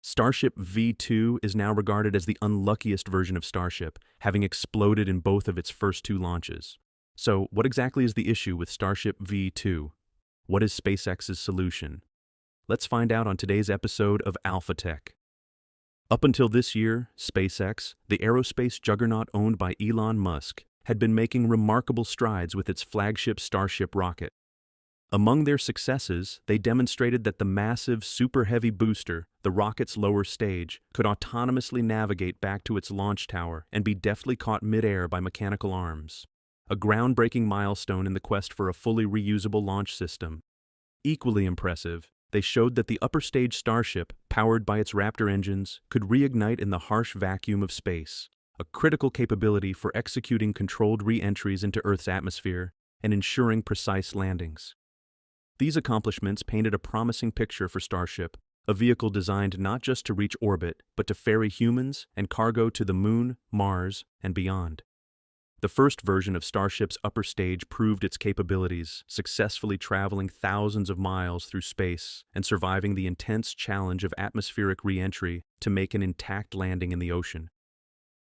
Starship V2 is now regarded as the unluckiest version of Starship, having exploded in both of its first two launches. So, what exactly is the issue with Starship V2? What is SpaceX's solution? Let's find out on today's episode of Alpha Tech. Up until this year, SpaceX, the aerospace juggernaut owned by Elon Musk, had been making remarkable strides with its flagship Starship rocket. Among their successes, they demonstrated that the massive, super heavy booster, the rocket's lower stage, could autonomously navigate back to its launch tower and be deftly caught midair by mechanical arms. A groundbreaking milestone in the quest for a fully reusable launch system. Equally impressive, they showed that the upper stage Starship, powered by its Raptor engines, could reignite in the harsh vacuum of space, a critical capability for executing controlled re-entries into Earth's atmosphere and ensuring precise landings. These accomplishments painted a promising picture for Starship, a vehicle designed not just to reach orbit, but to ferry humans and cargo to the Moon, Mars, and beyond. The first version of Starship's upper stage proved its capabilities, successfully traveling thousands of miles through space and surviving the intense challenge of atmospheric re-entry to make an intact landing in the ocean.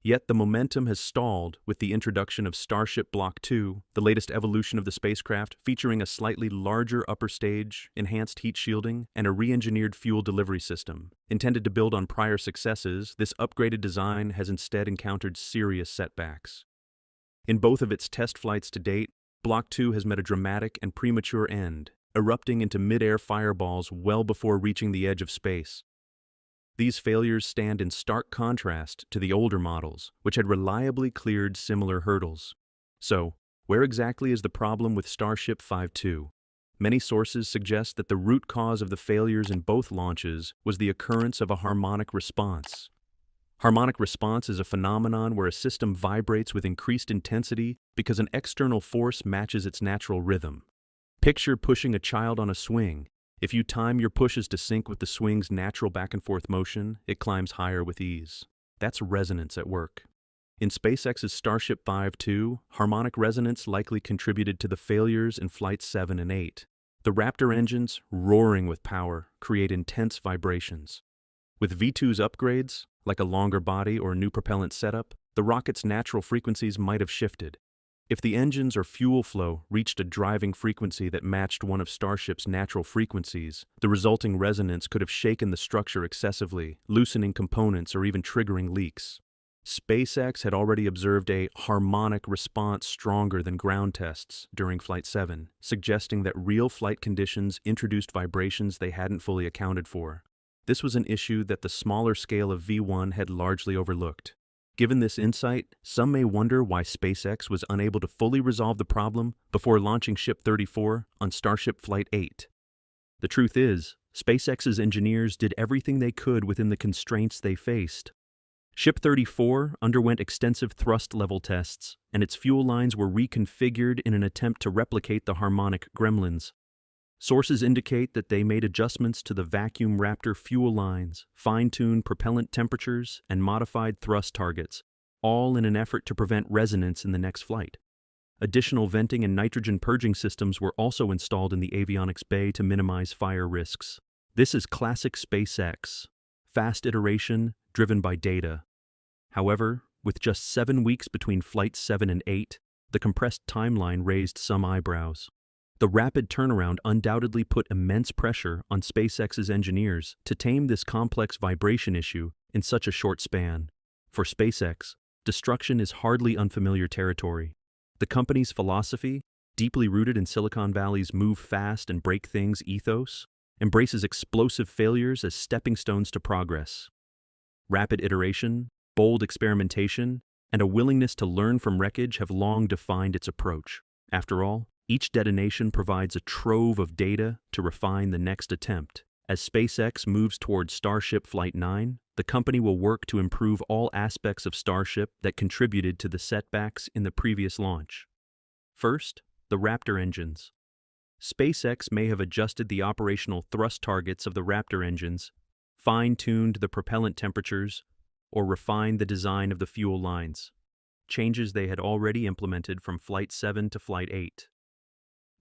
Yet the momentum has stalled with the introduction of Starship Block 2, the latest evolution of the spacecraft, featuring a slightly larger upper stage, enhanced heat shielding, and a re-engineered fuel delivery system. Intended to build on prior successes, this upgraded design has instead encountered serious setbacks. In both of its test flights to date, Block 2 has met a dramatic and premature end, erupting into mid-air fireballs well before reaching the edge of space. These failures stand in stark contrast to the older models, which had reliably cleared similar hurdles. So, where exactly is the problem with Starship V2? Many sources suggest that the root cause of the failures in both launches was the occurrence of a harmonic response. Harmonic response is a phenomenon where a system vibrates with increased intensity because an external force matches its natural rhythm. Picture pushing a child on a swing. If you time your pushes to sync with the swing's natural back-and-forth motion, it climbs higher with ease. That's resonance at work. In SpaceX's Starship V2, harmonic resonance likely contributed to the failures in Flights 7 and 8. The Raptor engines, roaring with power, create intense vibrations. With V2's upgrades, like a longer body or new propellant setup, the rocket's natural frequencies might have shifted. If the engines or fuel flow reached a driving frequency that matched one of Starship's natural frequencies, the resulting resonance could have shaken the structure excessively, loosening components or even triggering leaks. SpaceX had already observed a harmonic response stronger than ground tests during Flight 7, suggesting that real flight conditions introduced vibrations they hadn't fully accounted for. This was an issue that the smaller scale of V1 had largely overlooked. Given this insight, some may wonder why SpaceX was unable to fully resolve the problem before launching Ship 34 on Starship Flight 8. The truth is, SpaceX's engineers did everything they could within the constraints they faced. Ship 34 underwent extensive thrust level tests, and its fuel lines were reconfigured in an attempt to replicate the harmonic gremlins. Sources indicate that they made adjustments to the vacuum Raptor fuel lines, fine-tuned propellant temperatures, and modified thrust targets, all in an effort to prevent resonance in the next flight. Additional venting and nitrogen purging systems were also installed in the avionics bay to minimize fire risks. This is classic SpaceX, fast iteration driven by data. However, with just 7 weeks between Flights 7 and 8, the compressed timeline raised some eyebrows. The rapid turnaround undoubtedly put immense pressure on SpaceX's engineers to tame this complex vibration issue in such a short span. For SpaceX, destruction is hardly unfamiliar territory. The company's philosophy, deeply rooted in Silicon Valley's move fast and break things ethos, embraces explosive failures as stepping stones to progress. Rapid iteration, bold experimentation, and a willingness to learn from wreckage have long defined its approach. After all, each detonation provides a trove of data to refine the next attempt. As SpaceX moves toward Starship Flight 9, the company will work to improve all aspects of Starship that contributed to the setbacks in the previous launch. First, the Raptor engines. SpaceX may have adjusted the operational thrust targets of the Raptor engines, fine-tuned the propellant temperatures, or refined the design of the fuel lines, changes they had already implemented from Flight 7 to Flight 8.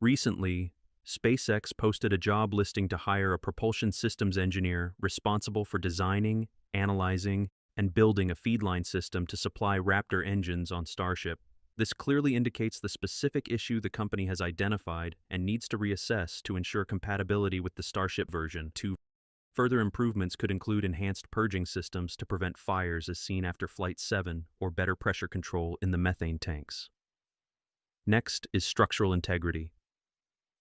Recently, SpaceX posted a job listing to hire a propulsion systems engineer responsible for designing, analyzing, and building a feedline system to supply Raptor engines on Starship. This clearly indicates the specific issue the company has identified and needs to reassess to ensure compatibility with the Starship version 2. Further improvements could include enhanced purging systems to prevent fires as seen after Flight 7 or better pressure control in the methane tanks. Next is structural integrity.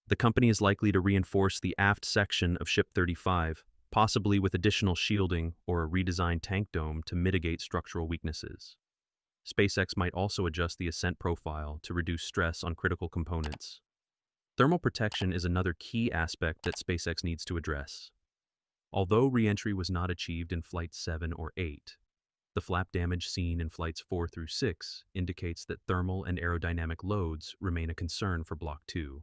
The company is likely to reinforce the aft section of Ship 35, possibly with additional shielding or a redesigned tank dome to mitigate structural weaknesses. SpaceX might also adjust the ascent profile to reduce stress on critical components. Thermal protection is another key aspect that SpaceX needs to address. Although re-entry was not achieved in Flight 7 or 8, the flap damage seen in Flights 4 through 6 indicates that thermal and aerodynamic loads remain a concern for Block 2.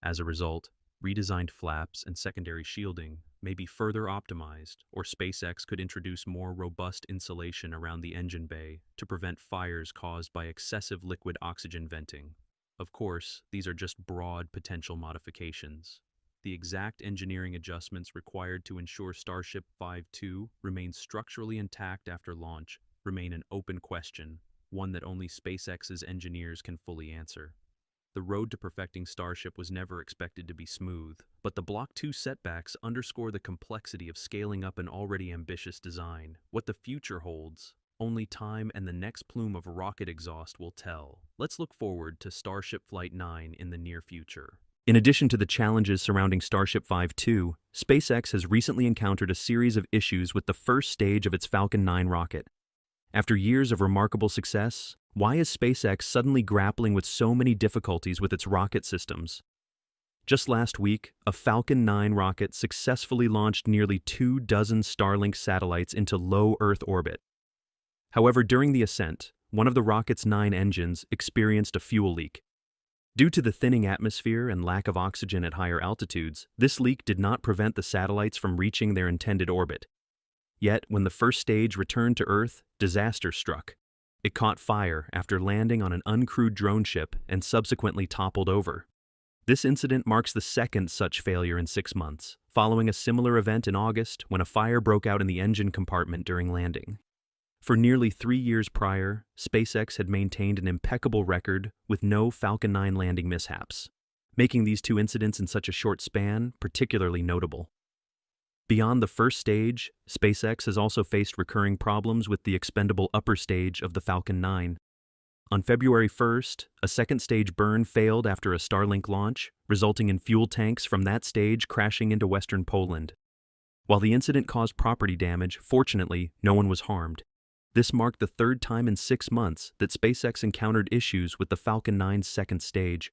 As a result, redesigned flaps and secondary shielding may be further optimized, or SpaceX could introduce more robust insulation around the engine bay to prevent fires caused by excessive liquid oxygen venting. Of course, these are just broad potential modifications. The exact engineering adjustments required to ensure Starship V2 remains structurally intact after launch remain an open question, one that only SpaceX's engineers can fully answer. The road to perfecting Starship was never expected to be smooth, but the Block 2 setbacks underscore the complexity of scaling up an already ambitious design. What the future holds, only time and the next plume of rocket exhaust will tell. Let's look forward to Starship Flight 9 in the near future. In addition to the challenges surrounding Starship V2, SpaceX has recently encountered a series of issues with the first stage of its Falcon 9 rocket. After years of remarkable success, why is SpaceX suddenly grappling with so many difficulties with its rocket systems? Just last week, a Falcon 9 rocket successfully launched nearly 24 Starlink satellites into low Earth orbit. However, during the ascent, one of the rocket's 9 engines experienced a fuel leak. Due to the thinning atmosphere and lack of oxygen at higher altitudes, this leak did not prevent the satellites from reaching their intended orbit. Yet, when the first stage returned to Earth, disaster struck. It caught fire after landing on an uncrewed drone ship and subsequently toppled over. This incident marks the second such failure in 6 months, following a similar event in August when a fire broke out in the engine compartment during landing. For nearly 3 years prior, SpaceX had maintained an impeccable record with no Falcon 9 landing mishaps, making these 2 incidents in such a short span particularly notable. Beyond the first stage, SpaceX has also faced recurring problems with the expendable upper stage of the Falcon 9. On February 1st, a second stage burn failed after a Starlink launch, resulting in fuel tanks from that stage crashing into western Poland. While the incident caused property damage, fortunately, no one was harmed. This marked the 3rd time in 6 months that SpaceX encountered issues with the Falcon 9's second stage.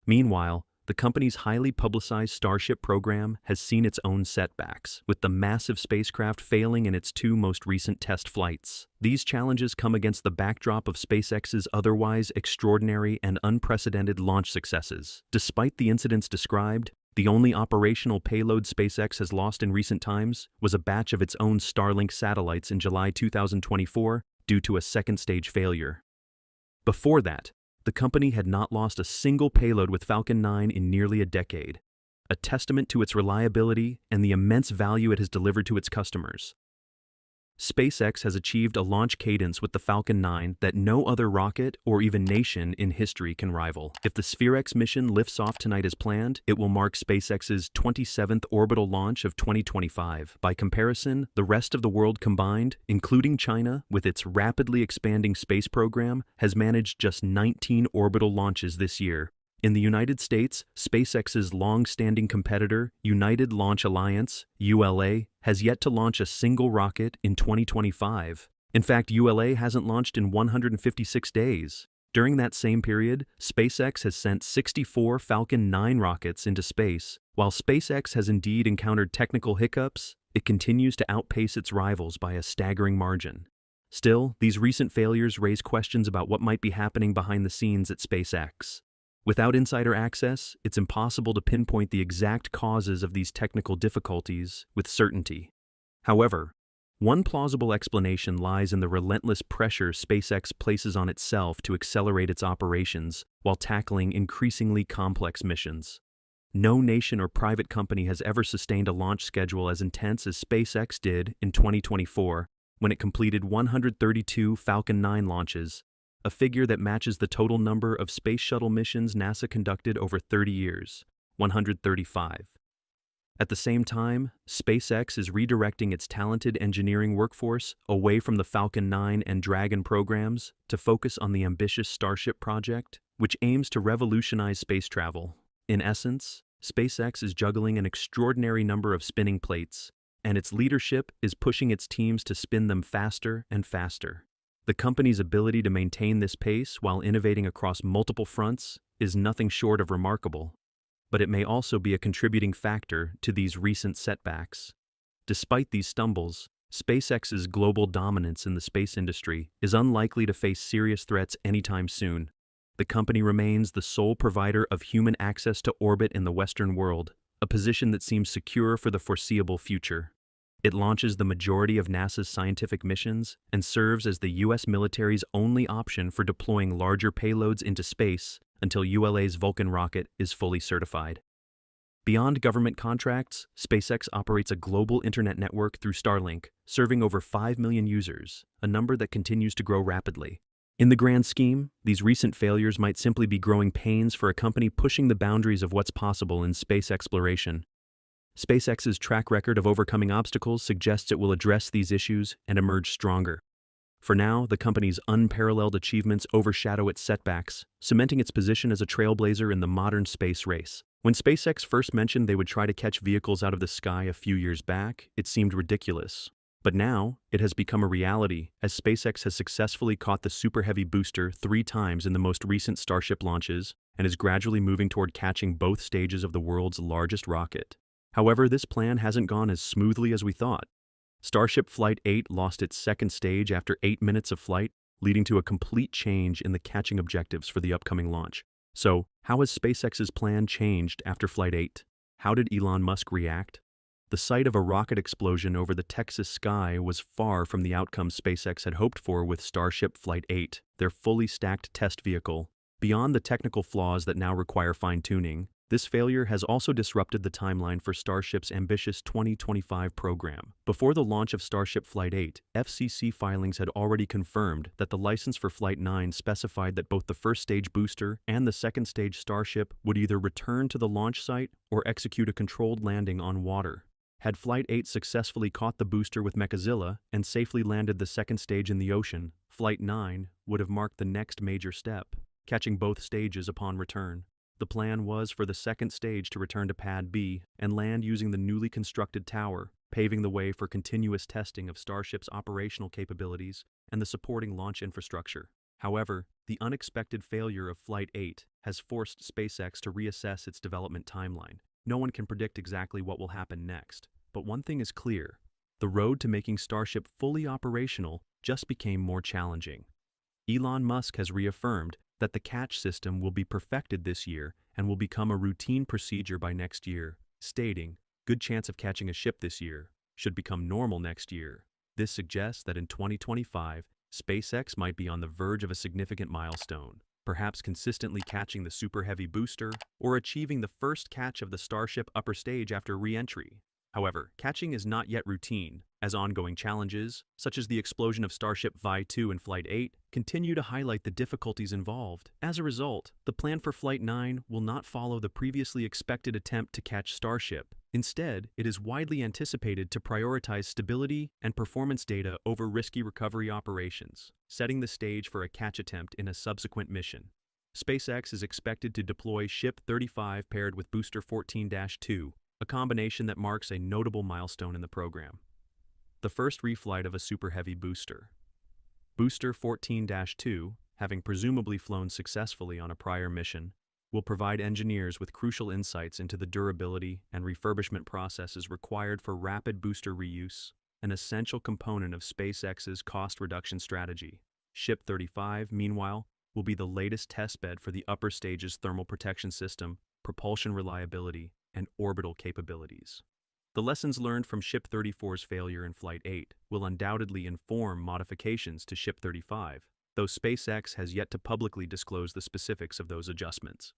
Meanwhile, the company's highly publicized Starship program has seen its own setbacks, with the massive spacecraft failing in its 2 most recent test flights. These challenges come against the backdrop of SpaceX's otherwise extraordinary and unprecedented launch successes. Despite the incidents described, the only operational payload SpaceX has lost in recent times was a batch of its own Starlink satellites in July 2024 due to a second stage failure. Before that, the company had not lost a single payload with Falcon 9 in nearly a decade, a testament to its reliability and the immense value it has delivered to its customers. SpaceX has achieved a launch cadence with the Falcon 9 that no other rocket or even nation in history can rival. If the SpaceX mission lifts off tonight as planned, it will mark SpaceX's 27th orbital launch of 2025. By comparison, the rest of the world combined, including China, with its rapidly expanding space program, has managed just 19 orbital launches this year. In the United States, SpaceX's long-standing competitor, United Launch Alliance, ULA, has yet to launch a single rocket in 2025. In fact, ULA hasn't launched in 156 days. During that same period, SpaceX has sent 64 Falcon 9 rockets into space. While SpaceX has indeed encountered technical hiccups, it continues to outpace its rivals by a staggering margin. Still, these recent failures raise questions about what might be happening behind the scenes at SpaceX. Without insider access, it's impossible to pinpoint the exact causes of these technical difficulties with certainty. However, one plausible explanation lies in the relentless pressure SpaceX places on itself to accelerate its operations while tackling increasingly complex missions. No nation or private company has ever sustained a launch schedule as intense as SpaceX did in 2024, when it completed 132 Falcon 9 launches, a figure that matches the total number of space shuttle missions NASA conducted over 30 years, 135. At the same time, SpaceX is redirecting its talented engineering workforce away from the Falcon 9 and Dragon programs to focus on the ambitious Starship project, which aims to revolutionize space travel. In essence, SpaceX is juggling an extraordinary number of spinning plates, and its leadership is pushing its teams to spin them faster and faster. The company's ability to maintain this pace while innovating across multiple fronts is nothing short of remarkable, but it may also be a contributing factor to these recent setbacks. Despite these stumbles, SpaceX's global dominance in the space industry is unlikely to face serious threats anytime soon. The company remains the sole provider of human access to orbit in the Western world, a position that seems secure for the foreseeable future. It launches the majority of NASA's scientific missions and serves as the U.S. military's only option for deploying larger payloads into space until ULA's Vulcan rocket is fully certified. Beyond government contracts, SpaceX operates a global internet network through Starlink, serving over 5 million users, a number that continues to grow rapidly. In the grand scheme, these recent failures might simply be growing pains for a company pushing the boundaries of what's possible in space exploration. SpaceX's track record of overcoming obstacles suggests it will address these issues and emerge stronger. For now, the company's unparalleled achievements overshadow its setbacks, cementing its position as a trailblazer in the modern space race. When SpaceX first mentioned they would try to catch vehicles out of the sky a few years back, it seemed ridiculous. But now, it has become a reality, as SpaceX has successfully caught the Super Heavy booster 3 times in the most recent Starship launches and is gradually moving toward catching both stages of the world's largest rocket. However, this plan hasn't gone as smoothly as we thought. Starship Flight 8 lost its second stage after 8 minutes of flight, leading to a complete change in the catching objectives for the upcoming launch. So, how has SpaceX's plan changed after Flight 8? How did Elon Musk react? The sight of a rocket explosion over the Texas sky was far from the outcome SpaceX had hoped for with Starship Flight 8, their fully stacked test vehicle. Beyond the technical flaws that now require fine-tuning, this failure has also disrupted the timeline for Starship's ambitious 2025 program. Before the launch of Starship Flight 8, FCC filings had already confirmed that the license for Flight 9 specified that both the first stage booster and the second stage Starship would either return to the launch site or execute a controlled landing on water. Had Flight 8 successfully caught the booster with Mechazilla and safely landed the second stage in the ocean, Flight 9 would have marked the next major step, catching both stages upon return. The plan was for the second stage to return to Pad B and land using the newly constructed tower, paving the way for continuous testing of Starship's operational capabilities and the supporting launch infrastructure. However, the unexpected failure of Flight 8 has forced SpaceX to reassess its development timeline. No one can predict exactly what will happen next, but one thing is clear: the road to making Starship fully operational just became more challenging. Elon Musk has reaffirmed that the catch system will be perfected this year and will become a routine procedure by next year, stating, "Good chance of catching a ship this year, should become normal next year." This suggests that in 2025, SpaceX might be on the verge of a significant milestone, perhaps consistently catching the Super Heavy booster or achieving the first catch of the Starship upper stage after re-entry. However, catching is not yet routine, as ongoing challenges, such as the explosion of Starship V2 in Flight 8, continue to highlight the difficulties involved. As a result, the plan for Flight 9 will not follow the previously expected attempt to catch Starship. Instead, it is widely anticipated to prioritize stability and performance data over risky recovery operations, setting the stage for a catch attempt in a subsequent mission. SpaceX is expected to deploy Ship 35 paired with Booster 14-2, a combination that marks a notable milestone in the program. The first reflight of a Super Heavy booster. Booster 14-2, having presumably flown successfully on a prior mission, will provide engineers with crucial insights into the durability and refurbishment processes required for rapid booster reuse, an essential component of SpaceX's cost reduction strategy. Ship 35, meanwhile, will be the latest testbed for the upper stage's thermal protection system, propulsion reliability, and orbital capabilities. The lessons learned from Ship 34's failure in Flight 8 will undoubtedly inform modifications to Ship 35, though SpaceX has yet to publicly disclose the specifics of those adjustments.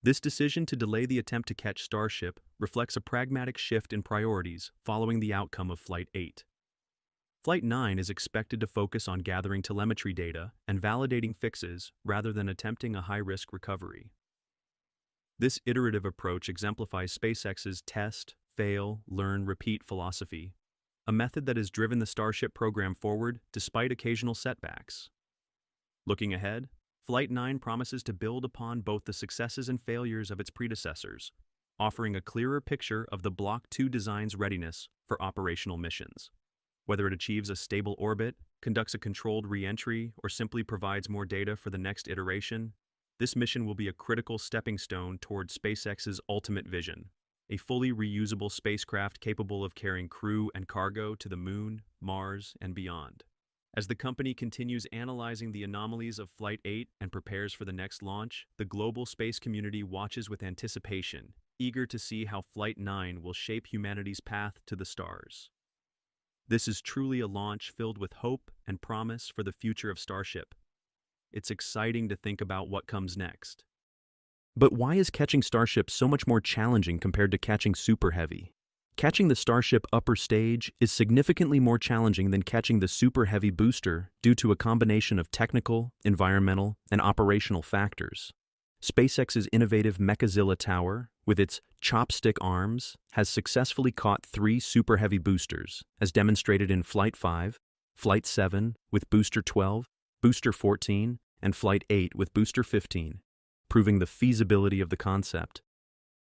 This decision to delay the attempt to catch Starship reflects a pragmatic shift in priorities following the outcome of Flight 8. Flight 9 is expected to focus on gathering telemetry data and validating fixes rather than attempting a high-risk recovery. This iterative approach exemplifies SpaceX's test, fail, learn, repeat philosophy, a method that has driven the Starship program forward despite occasional setbacks. Looking ahead, Flight 9 promises to build upon both the successes and failures of its predecessors, offering a clearer picture of the Block 2 design's readiness for operational missions. Whether it achieves a stable orbit, conducts a controlled re-entry, or simply provides more data for the next iteration, this mission will be a critical stepping stone toward SpaceX's ultimate vision, a fully reusable spacecraft capable of carrying crew and cargo to the Moon, Mars, and beyond. As the company continues analyzing the anomalies of Flight 8 and prepares for the next launch, the global space community watches with anticipation, eager to see how Flight 9 will shape humanity's path to the stars. This is truly a launch filled with hope and promise for the future of Starship. It's exciting to think about what comes next. But why is catching Starship so much more challenging compared to catching Super Heavy? Catching the Starship upper stage is significantly more challenging than catching the Super Heavy booster due to a combination of technical, environmental, and operational factors. SpaceX's innovative Mechazilla tower, with its chopstick arms, has successfully caught 3 Super Heavy boosters, as demonstrated in Flight 5, Flight 7 with Booster 12, Booster 14, and Flight 8 with Booster 15, proving the feasibility of the concept.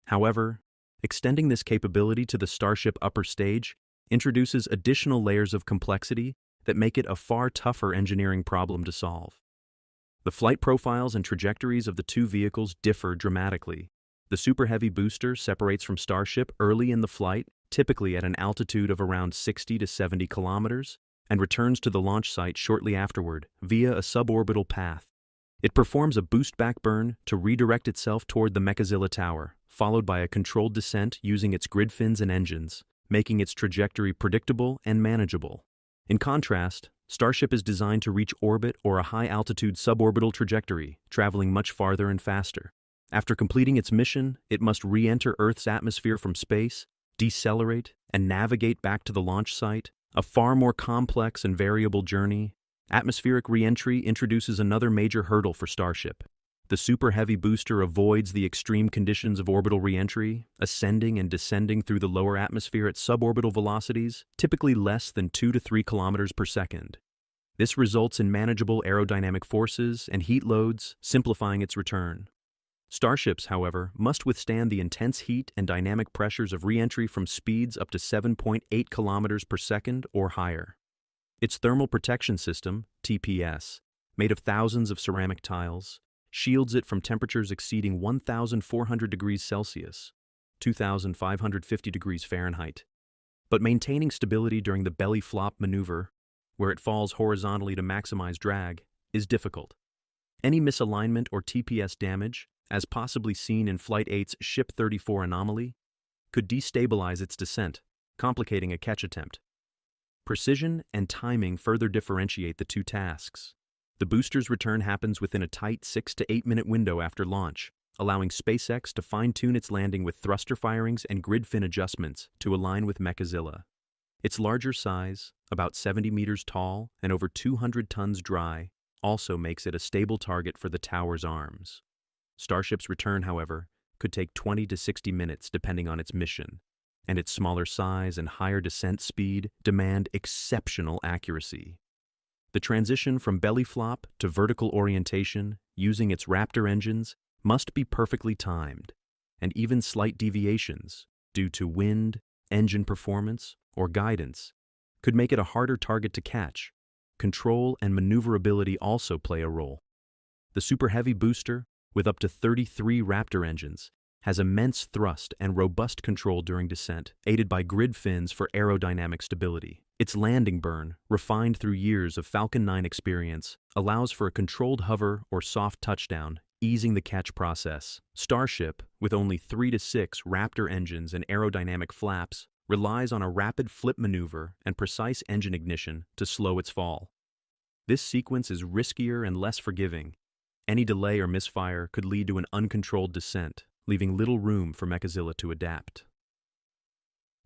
However, extending this capability to the Starship upper stage introduces additional layers of complexity that make it a far tougher engineering problem to solve. The flight profiles and trajectories of the two vehicles differ dramatically. The Super Heavy booster separates from Starship early in the flight, typically at an altitude of around 60 to 70 kilometers, and returns to the launch site shortly afterward via a suborbital path. It performs a boost back burn to redirect itself toward the Mechazilla tower, followed by a controlled descent using its grid fins and engines, making its trajectory predictable and manageable. In contrast, Starship is designed to reach orbit or a high-altitude suborbital trajectory, traveling much farther and faster. After completing its mission, it must re-enter Earth's atmosphere from space, decelerate, and navigate back to the launch site, a far more complex and variable journey. Atmospheric re-entry introduces another major hurdle for Starship. The Super Heavy booster avoids the extreme conditions of orbital re-entry, ascending and descending through the lower atmosphere at suborbital velocities, typically less than 2 to 3 kilometers per second. This results in manageable aerodynamic forces and heat loads, simplifying its return. Starships, however, must withstand the intense heat and dynamic pressures of re-entry from speeds up to 7.8 kilometers per second or higher. Its thermal protection system, TPS, made of thousands of ceramic tiles, shields it from temperatures exceeding 1,400 degrees Celsius, 2,550 degrees Fahrenheit. But maintaining stability during the belly flop maneuver, where it falls horizontally to maximize drag, is difficult. Any misalignment or TPS damage, as possibly seen in Flight 8's Ship 34 anomaly, could destabilize its descent, complicating a catch attempt. Precision and timing further differentiate the two tasks. The booster's return happens within a tight 6 to 8 minute window after launch, allowing SpaceX to fine-tune its landing with thruster firings and grid fin adjustments to align with Mechazilla. Its larger size, about 70 meters tall and over 200 tons dry, also makes it a stable target for the tower's arms. Starship's return, however, could take 20 to 60 minutes depending on its mission, and its smaller size and higher descent speed demand exceptional accuracy. The transition from belly flop to vertical orientation using its Raptor engines must be perfectly timed, and even slight deviations, due to wind, engine performance, or guidance, could make it a harder target to catch. Control and maneuverability also play a role. The Super Heavy booster, with up to 33 Raptor engines, has immense thrust and robust control during descent, aided by grid fins for aerodynamic stability. Its landing burn, refined through years of Falcon 9 experience, allows for a controlled hover or soft touchdown, easing the catch process. Starship, with only 3 to 6 Raptor engines and aerodynamic flaps, relies on a rapid flip maneuver and precise engine ignition to slow its fall. This sequence is riskier and less forgiving, Any delay or misfire could lead to an uncontrolled descent, leaving little room for Mechazilla to adapt.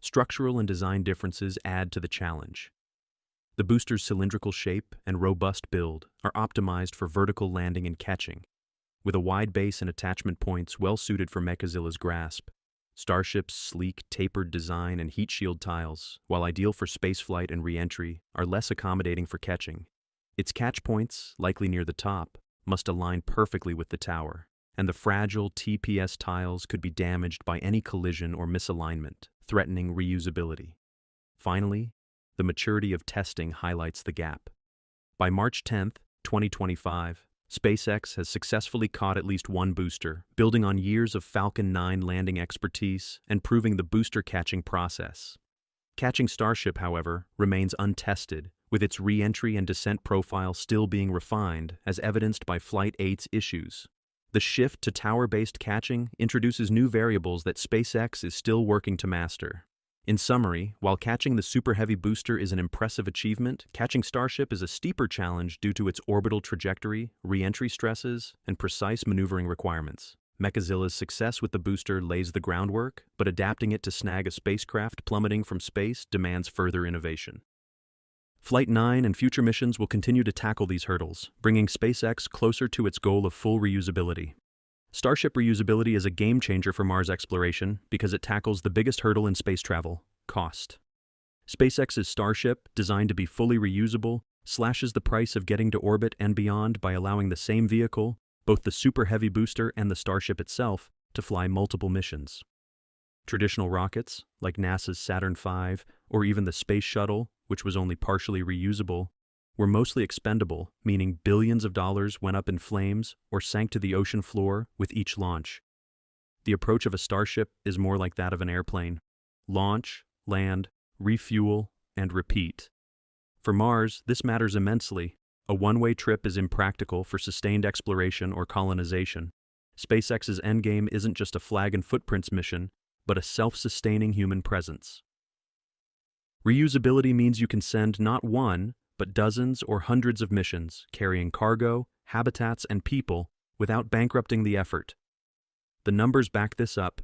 Structural and design differences add to the challenge. The booster's cylindrical shape and robust build are optimized for vertical landing and catching, with a wide base and attachment points well suited for Mechazilla's grasp. Starship's sleek, tapered design and heat shield tiles, while ideal for spaceflight and re-entry, are less accommodating for catching. Its catch points, likely near the top, must align perfectly with the tower, and the fragile TPS tiles could be damaged by any collision or misalignment, threatening reusability. Finally, the maturity of testing highlights the gap. By March 10, 2025, SpaceX has successfully caught at least one booster, building on years of Falcon 9 landing expertise and proving the booster catching process. Catching Starship, however, remains untested, with its re-entry and descent profile still being refined, as evidenced by Flight 8's issues. The shift to tower-based catching introduces new variables that SpaceX is still working to master. In summary, while catching the Super Heavy booster is an impressive achievement, catching Starship is a steeper challenge due to its orbital trajectory, re-entry stresses, and precise maneuvering requirements. Mechazilla's success with the booster lays the groundwork, but adapting it to snag a spacecraft plummeting from space demands further innovation. Flight 9 and future missions will continue to tackle these hurdles, bringing SpaceX closer to its goal of full reusability. Starship reusability is a game-changer for Mars exploration because it tackles the biggest hurdle in space travel: cost. SpaceX's Starship, designed to be fully reusable, slashes the price of getting to orbit and beyond by allowing the same vehicle, both the Super Heavy booster and the Starship itself, to fly multiple missions. Traditional rockets, like NASA's Saturn V or even the Space Shuttle, which was only partially reusable, were mostly expendable, meaning billions of dollars went up in flames or sank to the ocean floor with each launch. The approach of a Starship is more like that of an airplane: launch, land, refuel, and repeat. For Mars, this matters immensely. A one-way trip is impractical for sustained exploration or colonization. SpaceX's endgame isn't just a flag and footprints mission, but a self-sustaining human presence. Reusability means you can send not one, but dozens or hundreds of missions, carrying cargo, habitats, and people without bankrupting the effort. The numbers back this up.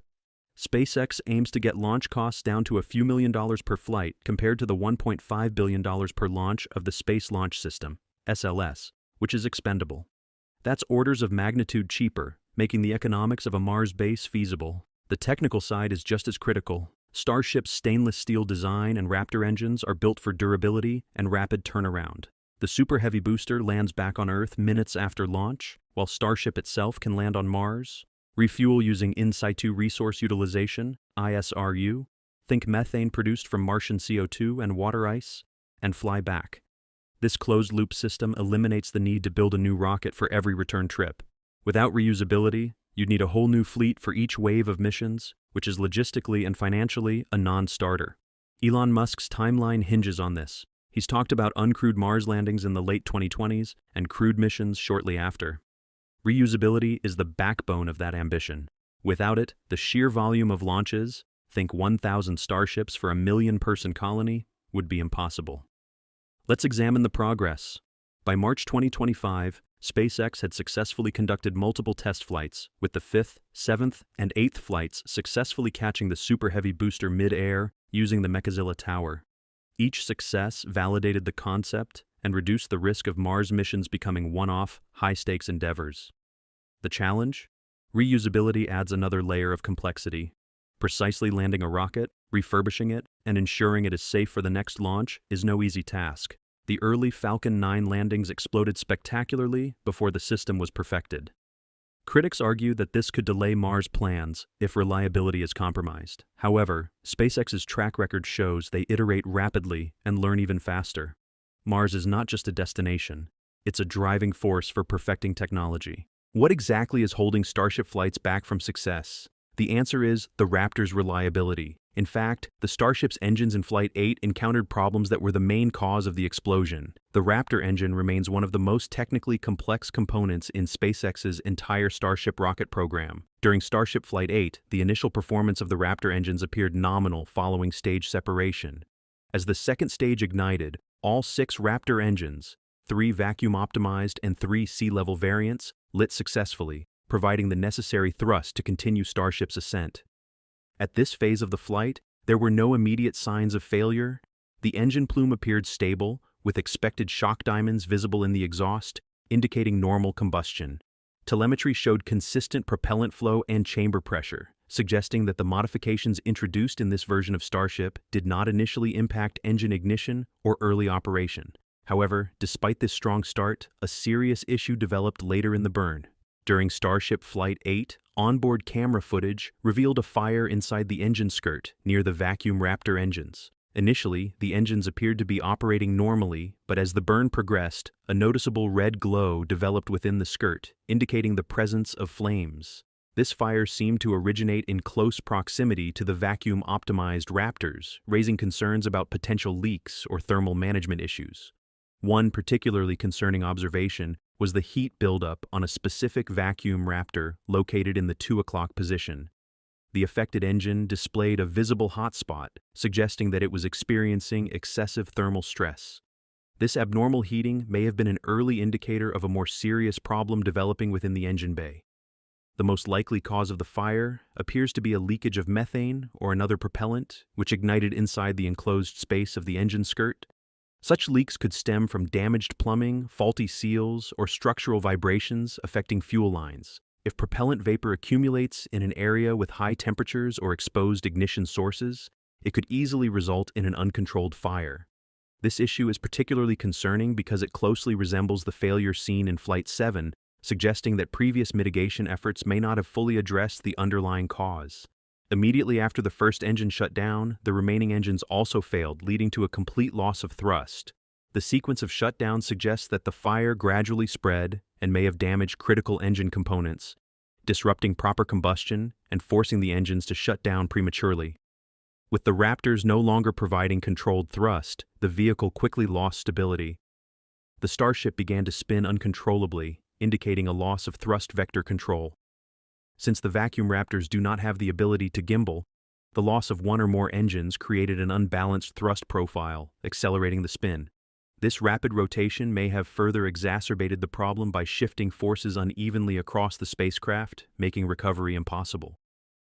SpaceX aims to get launch costs down to a few $1 million per flight compared to the $1.5 billion per launch of the Space Launch System, SLS, which is expendable. That's orders of magnitude cheaper, making the economics of a Mars base feasible. The technical side is just as critical. Starship's stainless steel design and Raptor engines are built for durability and rapid turnaround. The Super Heavy booster lands back on Earth minutes after launch, while Starship itself can land on Mars. Refuel using in situ resource utilization, ISRU, think methane produced from Martian CO2 and water ice, and fly back. This closed-loop system eliminates the need to build a new rocket for every return trip. Without reusability, you'd need a whole new fleet for each wave of missions, which is logistically and financially a non-starter. Elon Musk's timeline hinges on this. He's talked about uncrewed Mars landings in the late 2020s and crewed missions shortly after. Reusability is the backbone of that ambition. Without it, the sheer volume of launches, think 1,000 Starships for a 1 million-person colony, would be impossible. Let's examine the progress. By March 2025, SpaceX had successfully conducted multiple test flights, with the 5th, 7th, and 8th flights successfully catching the Super Heavy booster mid-air using the Mechazilla tower. Each success validated the concept and reduced the risk of Mars missions becoming one-off, high-stakes endeavors. The challenge? Reusability adds another layer of complexity. Precisely landing a rocket, refurbishing it, and ensuring it is safe for the next launch is no easy task. The early Falcon 9 landings exploded spectacularly before the system was perfected. Critics argue that this could delay Mars plans if reliability is compromised. However, SpaceX's track record shows they iterate rapidly and learn even faster. Mars is not just a destination, it's a driving force for perfecting technology. What exactly is holding Starship flights back from success? The answer is the Raptor's reliability. In fact, the Starship's engines in Flight 8 encountered problems that were the main cause of the explosion. The Raptor engine remains one of the most technically complex components in SpaceX's entire Starship rocket program. During Starship Flight 8, the initial performance of the Raptor engines appeared nominal following stage separation. As the second stage ignited, all 6 Raptor engines, 3 vacuum-optimized and 3 sea-level variants, lit successfully, providing the necessary thrust to continue Starship's ascent. At this phase of the flight, there were no immediate signs of failure. The engine plume appeared stable, with expected shock diamonds visible in the exhaust, indicating normal combustion. Telemetry showed consistent propellant flow and chamber pressure, suggesting that the modifications introduced in this version of Starship did not initially impact engine ignition or early operation. However, despite this strong start, a serious issue developed later in the burn. During Starship Flight 8, onboard camera footage revealed a fire inside the engine skirt near the vacuum Raptor engines. Initially, the engines appeared to be operating normally, but as the burn progressed, a noticeable red glow developed within the skirt, indicating the presence of flames. This fire seemed to originate in close proximity to the vacuum-optimized Raptors, raising concerns about potential leaks or thermal management issues. One particularly concerning observation was the heat buildup on a specific vacuum Raptor located in the 2 o'clock position. The affected engine displayed a visible hotspot, suggesting that it was experiencing excessive thermal stress. This abnormal heating may have been an early indicator of a more serious problem developing within the engine bay. The most likely cause of the fire appears to be a leakage of methane or another propellant, which ignited inside the enclosed space of the engine skirt. Such leaks could stem from damaged plumbing, faulty seals, or structural vibrations affecting fuel lines. If propellant vapor accumulates in an area with high temperatures or exposed ignition sources, it could easily result in an uncontrolled fire. This issue is particularly concerning because it closely resembles the failure seen in Flight 7, suggesting that previous mitigation efforts may not have fully addressed the underlying cause. Immediately after the first engine shut down, the remaining engines also failed, leading to a complete loss of thrust. The sequence of shutdowns suggests that the fire gradually spread and may have damaged critical engine components, disrupting proper combustion and forcing the engines to shut down prematurely. With the Raptors no longer providing controlled thrust, the vehicle quickly lost stability. The Starship began to spin uncontrollably, indicating a loss of thrust vector control. Since the vacuum Raptors do not have the ability to gimbal, the loss of one or more engines created an unbalanced thrust profile, accelerating the spin. This rapid rotation may have further exacerbated the problem by shifting forces unevenly across the spacecraft, making recovery impossible.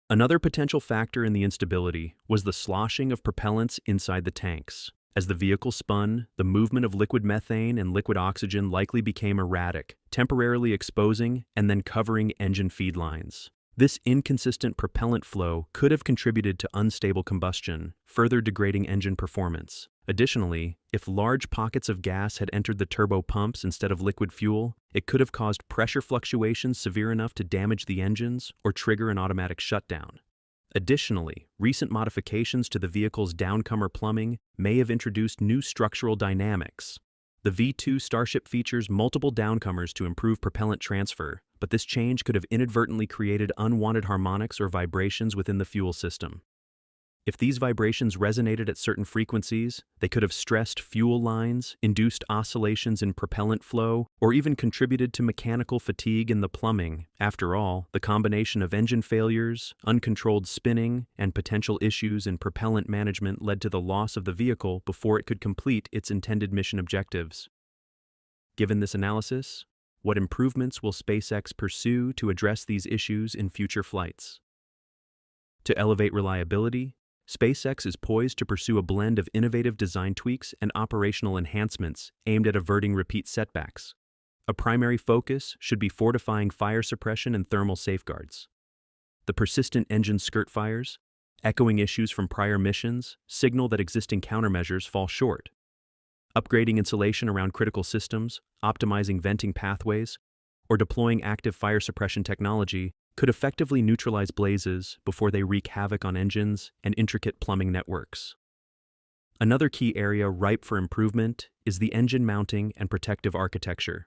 Another potential factor in the instability was the sloshing of propellants inside the tanks. As the vehicle spun, the movement of liquid methane and liquid oxygen likely became erratic, temporarily exposing and then covering engine feed lines. This inconsistent propellant flow could have contributed to unstable combustion, further degrading engine performance. Additionally, if large pockets of gas had entered the turbo pumps instead of liquid fuel, it could have caused pressure fluctuations severe enough to damage the engines or trigger an automatic shutdown. Additionally, recent modifications to the vehicle's downcomer plumbing may have introduced new structural dynamics. The V2 Starship features multiple downcomers to improve propellant transfer, but this change could have inadvertently created unwanted harmonics or vibrations within the fuel system. If these vibrations resonated at certain frequencies, they could have stressed fuel lines, induced oscillations in propellant flow, or even contributed to mechanical fatigue in the plumbing. After all, the combination of engine failures, uncontrolled spinning, and potential issues in propellant management led to the loss of the vehicle before it could complete its intended mission objectives. Given this analysis, what improvements will SpaceX pursue to address these issues in future flights? To elevate reliability, SpaceX is poised to pursue a blend of innovative design tweaks and operational enhancements aimed at averting repeat setbacks. A primary focus should be fortifying fire suppression and thermal safeguards. The persistent engine skirt fires, echoing issues from prior missions, signal that existing countermeasures fall short. Upgrading insulation around critical systems, optimizing venting pathways, or deploying active fire suppression technology could effectively neutralize blazes before they wreak havoc on engines and intricate plumbing networks. Another key area ripe for improvement is the engine mounting and protective architecture.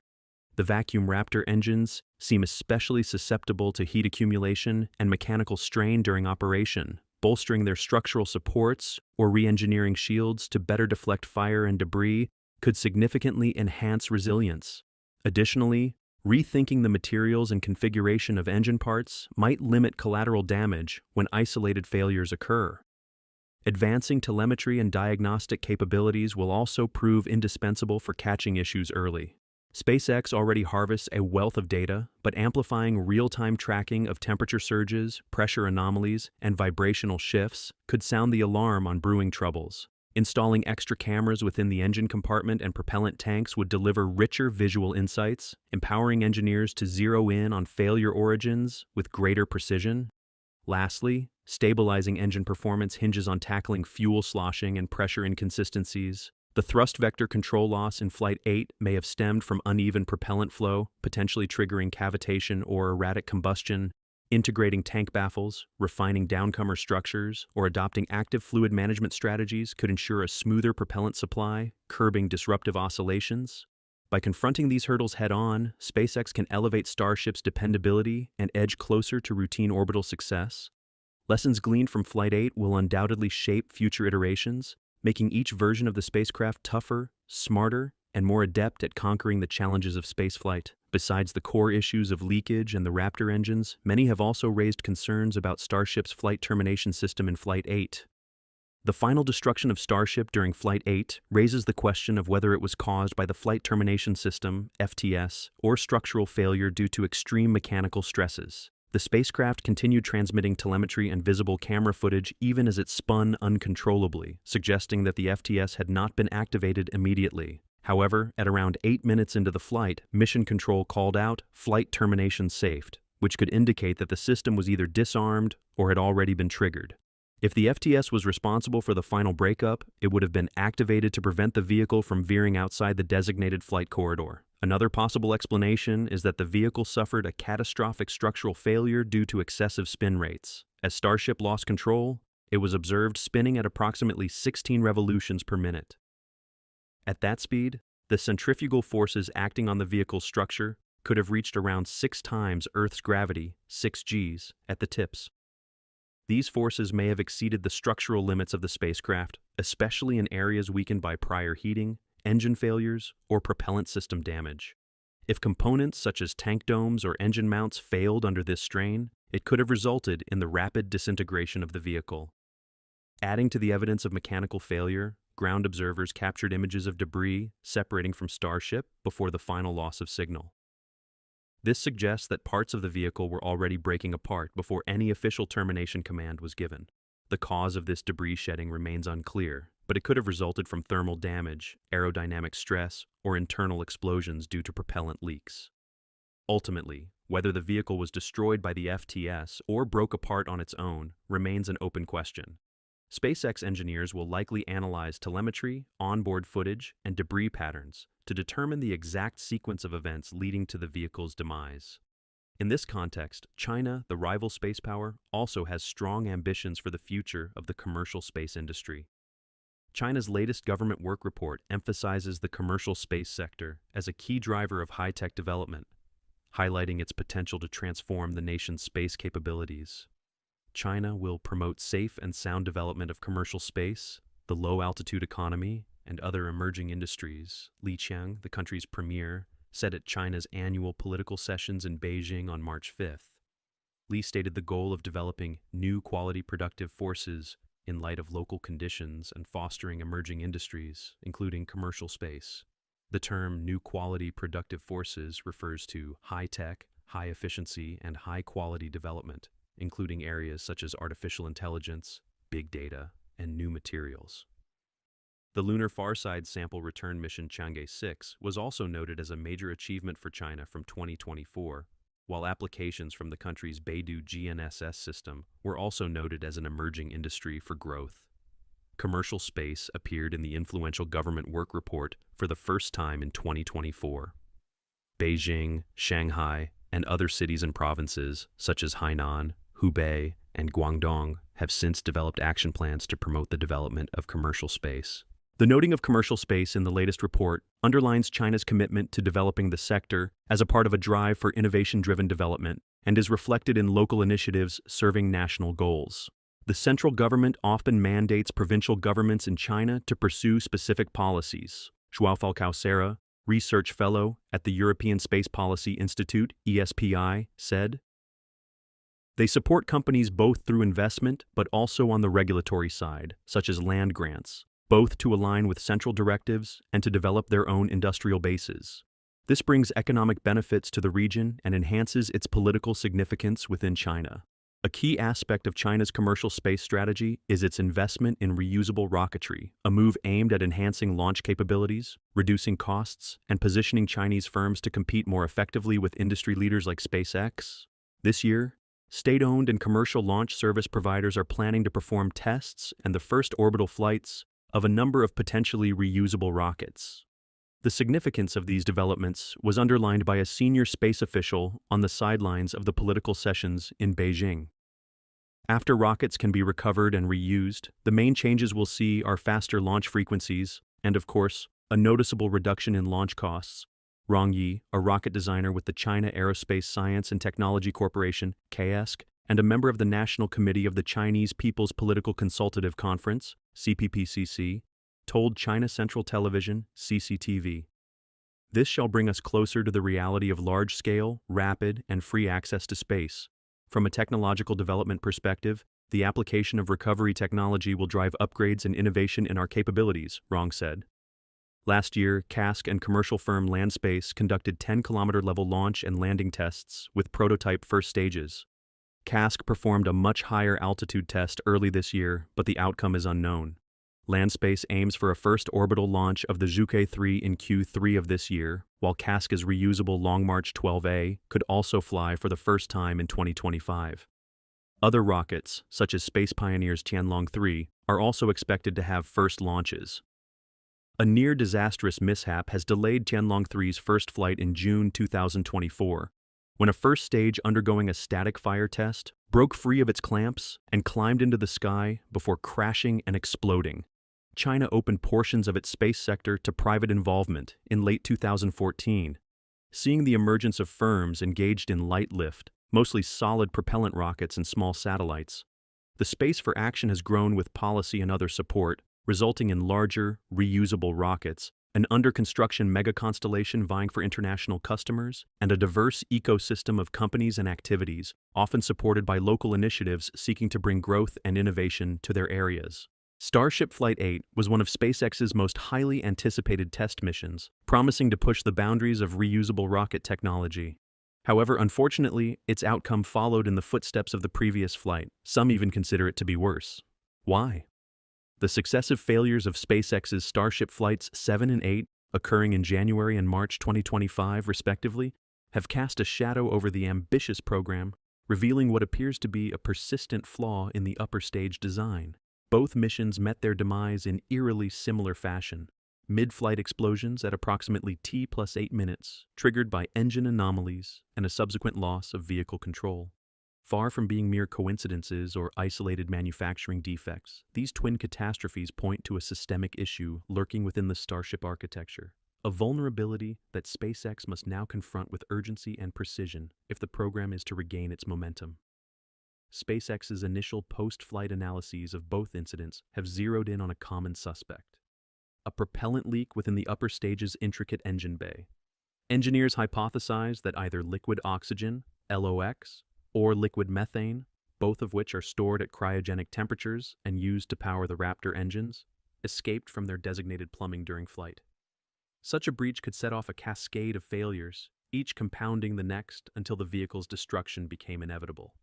The vacuum Raptor engines seem especially susceptible to heat accumulation and mechanical strain during operation. Bolstering their structural supports or re-engineering shields to better deflect fire and debris could significantly enhance resilience. Additionally, rethinking the materials and configuration of engine parts might limit collateral damage when isolated failures occur. Advancing telemetry and diagnostic capabilities will also prove indispensable for catching issues early. SpaceX already harvests a wealth of data, but amplifying real-time tracking of temperature surges, pressure anomalies, and vibrational shifts could sound the alarm on brewing troubles. Installing extra cameras within the engine compartment and propellant tanks would deliver richer visual insights, empowering engineers to zero in on failure origins with greater precision. Lastly, stabilizing engine performance hinges on tackling fuel sloshing and pressure inconsistencies. The thrust vector control loss in Flight 8 may have stemmed from uneven propellant flow, potentially triggering cavitation or erratic combustion. Integrating tank baffles, refining downcomer structures, or adopting active fluid management strategies could ensure a smoother propellant supply, curbing disruptive oscillations. By confronting these hurdles head-on, SpaceX can elevate Starship's dependability and edge closer to routine orbital success. Lessons gleaned from Flight 8 will undoubtedly shape future iterations, making each version of the spacecraft tougher, smarter, and more adept at conquering the challenges of spaceflight. Besides the core issues of leakage and the Raptor engines, many have also raised concerns about Starship's flight termination system in Flight 8. The final destruction of Starship during Flight 8 raises the question of whether it was caused by the Flight Termination System, FTS, or structural failure due to extreme mechanical stresses. The spacecraft continued transmitting telemetry and visible camera footage even as it spun uncontrollably, suggesting that the FTS had not been activated immediately. However, at around 8 minutes into the flight, Mission Control called out "Flight Termination Safed," which could indicate that the system was either disarmed or had already been triggered. If the FTS was responsible for the final breakup, it would have been activated to prevent the vehicle from veering outside the designated flight corridor. Another possible explanation is that the vehicle suffered a catastrophic structural failure due to excessive spin rates. As Starship lost control, it was observed spinning at approximately 16 revolutions per minute. At that speed, the centrifugal forces acting on the vehicle's structure could have reached around 6 times Earth's gravity, 6 Gs, at the tips. These forces may have exceeded the structural limits of the spacecraft, especially in areas weakened by prior heating, engine failures, or propellant system damage. If components such as tank domes or engine mounts failed under this strain, it could have resulted in the rapid disintegration of the vehicle. Adding to the evidence of mechanical failure, ground observers captured images of debris separating from Starship before the final loss of signal. This suggests that parts of the vehicle were already breaking apart before any official termination command was given. The cause of this debris shedding remains unclear, but it could have resulted from thermal damage, aerodynamic stress, or internal explosions due to propellant leaks. Ultimately, whether the vehicle was destroyed by the FTS or broke apart on its own remains an open question. SpaceX engineers will likely analyze telemetry, onboard footage, and debris patterns to determine the exact sequence of events leading to the vehicle's demise. In this context, China, the rival space power, also has strong ambitions for the future of the commercial space industry. China's latest government work report emphasizes the commercial space sector as a key driver of high-tech development, highlighting its potential to transform the nation's space capabilities. China will promote safe and sound development of commercial space, the low-altitude economy, and other emerging industries. Li Qiang, the country's premier, said at China's annual political sessions in Beijing on March 5th. Li stated the goal of developing new quality productive forces in light of local conditions and fostering emerging industries, including commercial space. The term new quality productive forces refers to high-tech, high-efficiency, and high-quality development, including areas such as artificial intelligence, big data, and new materials. The Lunar Farside Sample Return Mission Chang'e 6 was also noted as a major achievement for China from 2024, while applications from the country's Beidou GNSS system were also noted as an emerging industry for growth. Commercial space appeared in the influential government work report for the first time in 2024. Beijing, Shanghai, and other cities and provinces, such as Hainan, Hubei, and Guangdong, have since developed action plans to promote the development of commercial space. The noting of commercial space in the latest report underlines China's commitment to developing the sector as a part of a drive for innovation-driven development and is reflected in local initiatives serving national goals. The central government often mandates provincial governments in China to pursue specific policies. Joao Falcao, research fellow at the European Space Policy Institute, ESPI, said, "They support companies both through investment but also on the regulatory side, such as land grants, both to align with central directives and to develop their own industrial bases. This brings economic benefits to the region and enhances its political significance within China. A key aspect of China's commercial space strategy is its investment in reusable rocketry, a move aimed at enhancing launch capabilities, reducing costs, and positioning Chinese firms to compete more effectively with industry leaders like SpaceX. This year, state-owned and commercial launch service providers are planning to perform tests and the first orbital flights of a number of potentially reusable rockets. The significance of these developments was underlined by a senior space official on the sidelines of the political sessions in Beijing. After rockets can be recovered and reused, the main changes we'll see are faster launch frequencies and, of course, a noticeable reduction in launch costs. Rong Yi, a rocket designer with the China Aerospace Science and Technology Corporation, (CAESC), and a member of the National Committee of the Chinese People's Political Consultative Conference, (CPPCC), told China Central Television, (CCTV). This shall bring us closer to the reality of large-scale, rapid, and free access to space. From a technological development perspective, the application of recovery technology will drive upgrades and innovation in our capabilities, Rong said. Last year, CAESC and commercial firm Landspace conducted 10-kilometer level launch and landing tests with prototype first stages. CAESC performed a much higher altitude test early this year, but the outcome is unknown. Landspace aims for a first orbital launch of the Zhuge 3 in Q3 of this year, while CAESC's reusable Long March 12A could also fly for the first time in 2025. Other rockets, such as Space Pioneer's Tianlong 3, are also expected to have first launches. A near-disastrous mishap has delayed Tianlong 3's first flight in June 2024, when a first stage undergoing a static fire test broke free of its clamps and climbed into the sky before crashing and exploding. China opened portions of its space sector to private involvement in late 2014, seeing the emergence of firms engaged in light lift, mostly solid propellant rockets and small satellites. The space for action has grown with policy and other support, resulting in larger, reusable rockets, an under-construction mega-constellation vying for international customers, and a diverse ecosystem of companies and activities, often supported by local initiatives seeking to bring growth and innovation to their areas. Starship Flight 8 was one of SpaceX's most highly anticipated test missions, promising to push the boundaries of reusable rocket technology. However, unfortunately, its outcome followed in the footsteps of the previous flight. Some even consider it to be worse. Why? The successive failures of SpaceX's Starship Flights 7 and 8, occurring in January and March 2025 respectively, have cast a shadow over the ambitious program, revealing what appears to be a persistent flaw in the upper stage design. Both missions met their demise in eerily similar fashion. Mid-flight explosions at approximately T+8 minutes, triggered by engine anomalies and a subsequent loss of vehicle control. Far from being mere coincidences or isolated manufacturing defects, these twin catastrophes point to a systemic issue lurking within the Starship architecture, a vulnerability that SpaceX must now confront with urgency and precision if the program is to regain its momentum. SpaceX's initial post-flight analyses of both incidents have zeroed in on a common suspect: a propellant leak within the upper stage's intricate engine bay. Engineers hypothesize that either liquid oxygen, LOX, or liquid methane, both of which are stored at cryogenic temperatures and used to power the Raptor engines, escaped from their designated plumbing during flight. Such a breach could set off a cascade of failures, each compounding the next until the vehicle's destruction became inevitable.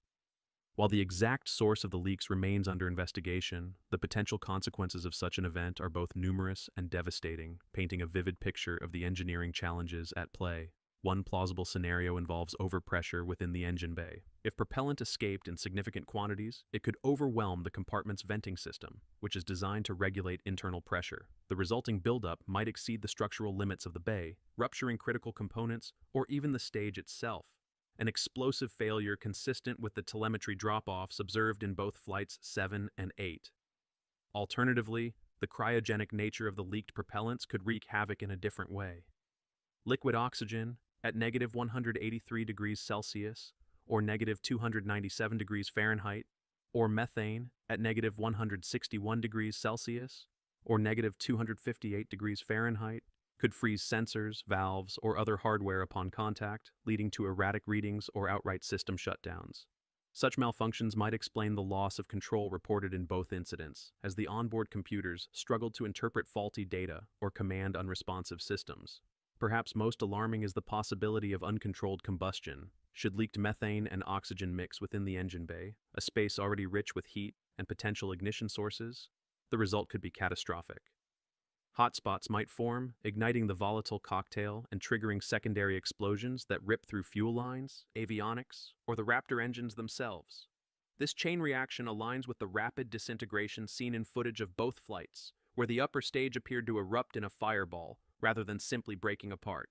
While the exact source of the leaks remains under investigation, the potential consequences of such an event are both numerous and devastating, painting a vivid picture of the engineering challenges at play. One plausible scenario involves overpressure within the engine bay. If propellant escaped in significant quantities, it could overwhelm the compartment's venting system, which is designed to regulate internal pressure. The resulting buildup might exceed the structural limits of the bay, rupturing critical components or even the stage itself. An explosive failure consistent with the telemetry drop-offs observed in both flights 7 and 8. Alternatively, the cryogenic nature of the leaked propellants could wreak havoc in a different way. Liquid oxygen, at negative 183 degrees Celsius, or negative 297 degrees Fahrenheit, or methane, at negative 161 degrees Celsius, or negative 258 degrees Fahrenheit, could freeze sensors, valves, or other hardware upon contact, leading to erratic readings or outright system shutdowns. Such malfunctions might explain the loss of control reported in both incidents, as the onboard computers struggled to interpret faulty data or command unresponsive systems. Perhaps most alarming is the possibility of uncontrolled combustion. Should leaked methane and oxygen mix within the engine bay, a space already rich with heat and potential ignition sources, the result could be catastrophic. Hotspots might form, igniting the volatile cocktail and triggering secondary explosions that rip through fuel lines, avionics, or the Raptor engines themselves. This chain reaction aligns with the rapid disintegration seen in footage of both flights, where the upper stage appeared to erupt in a fireball rather than simply breaking apart.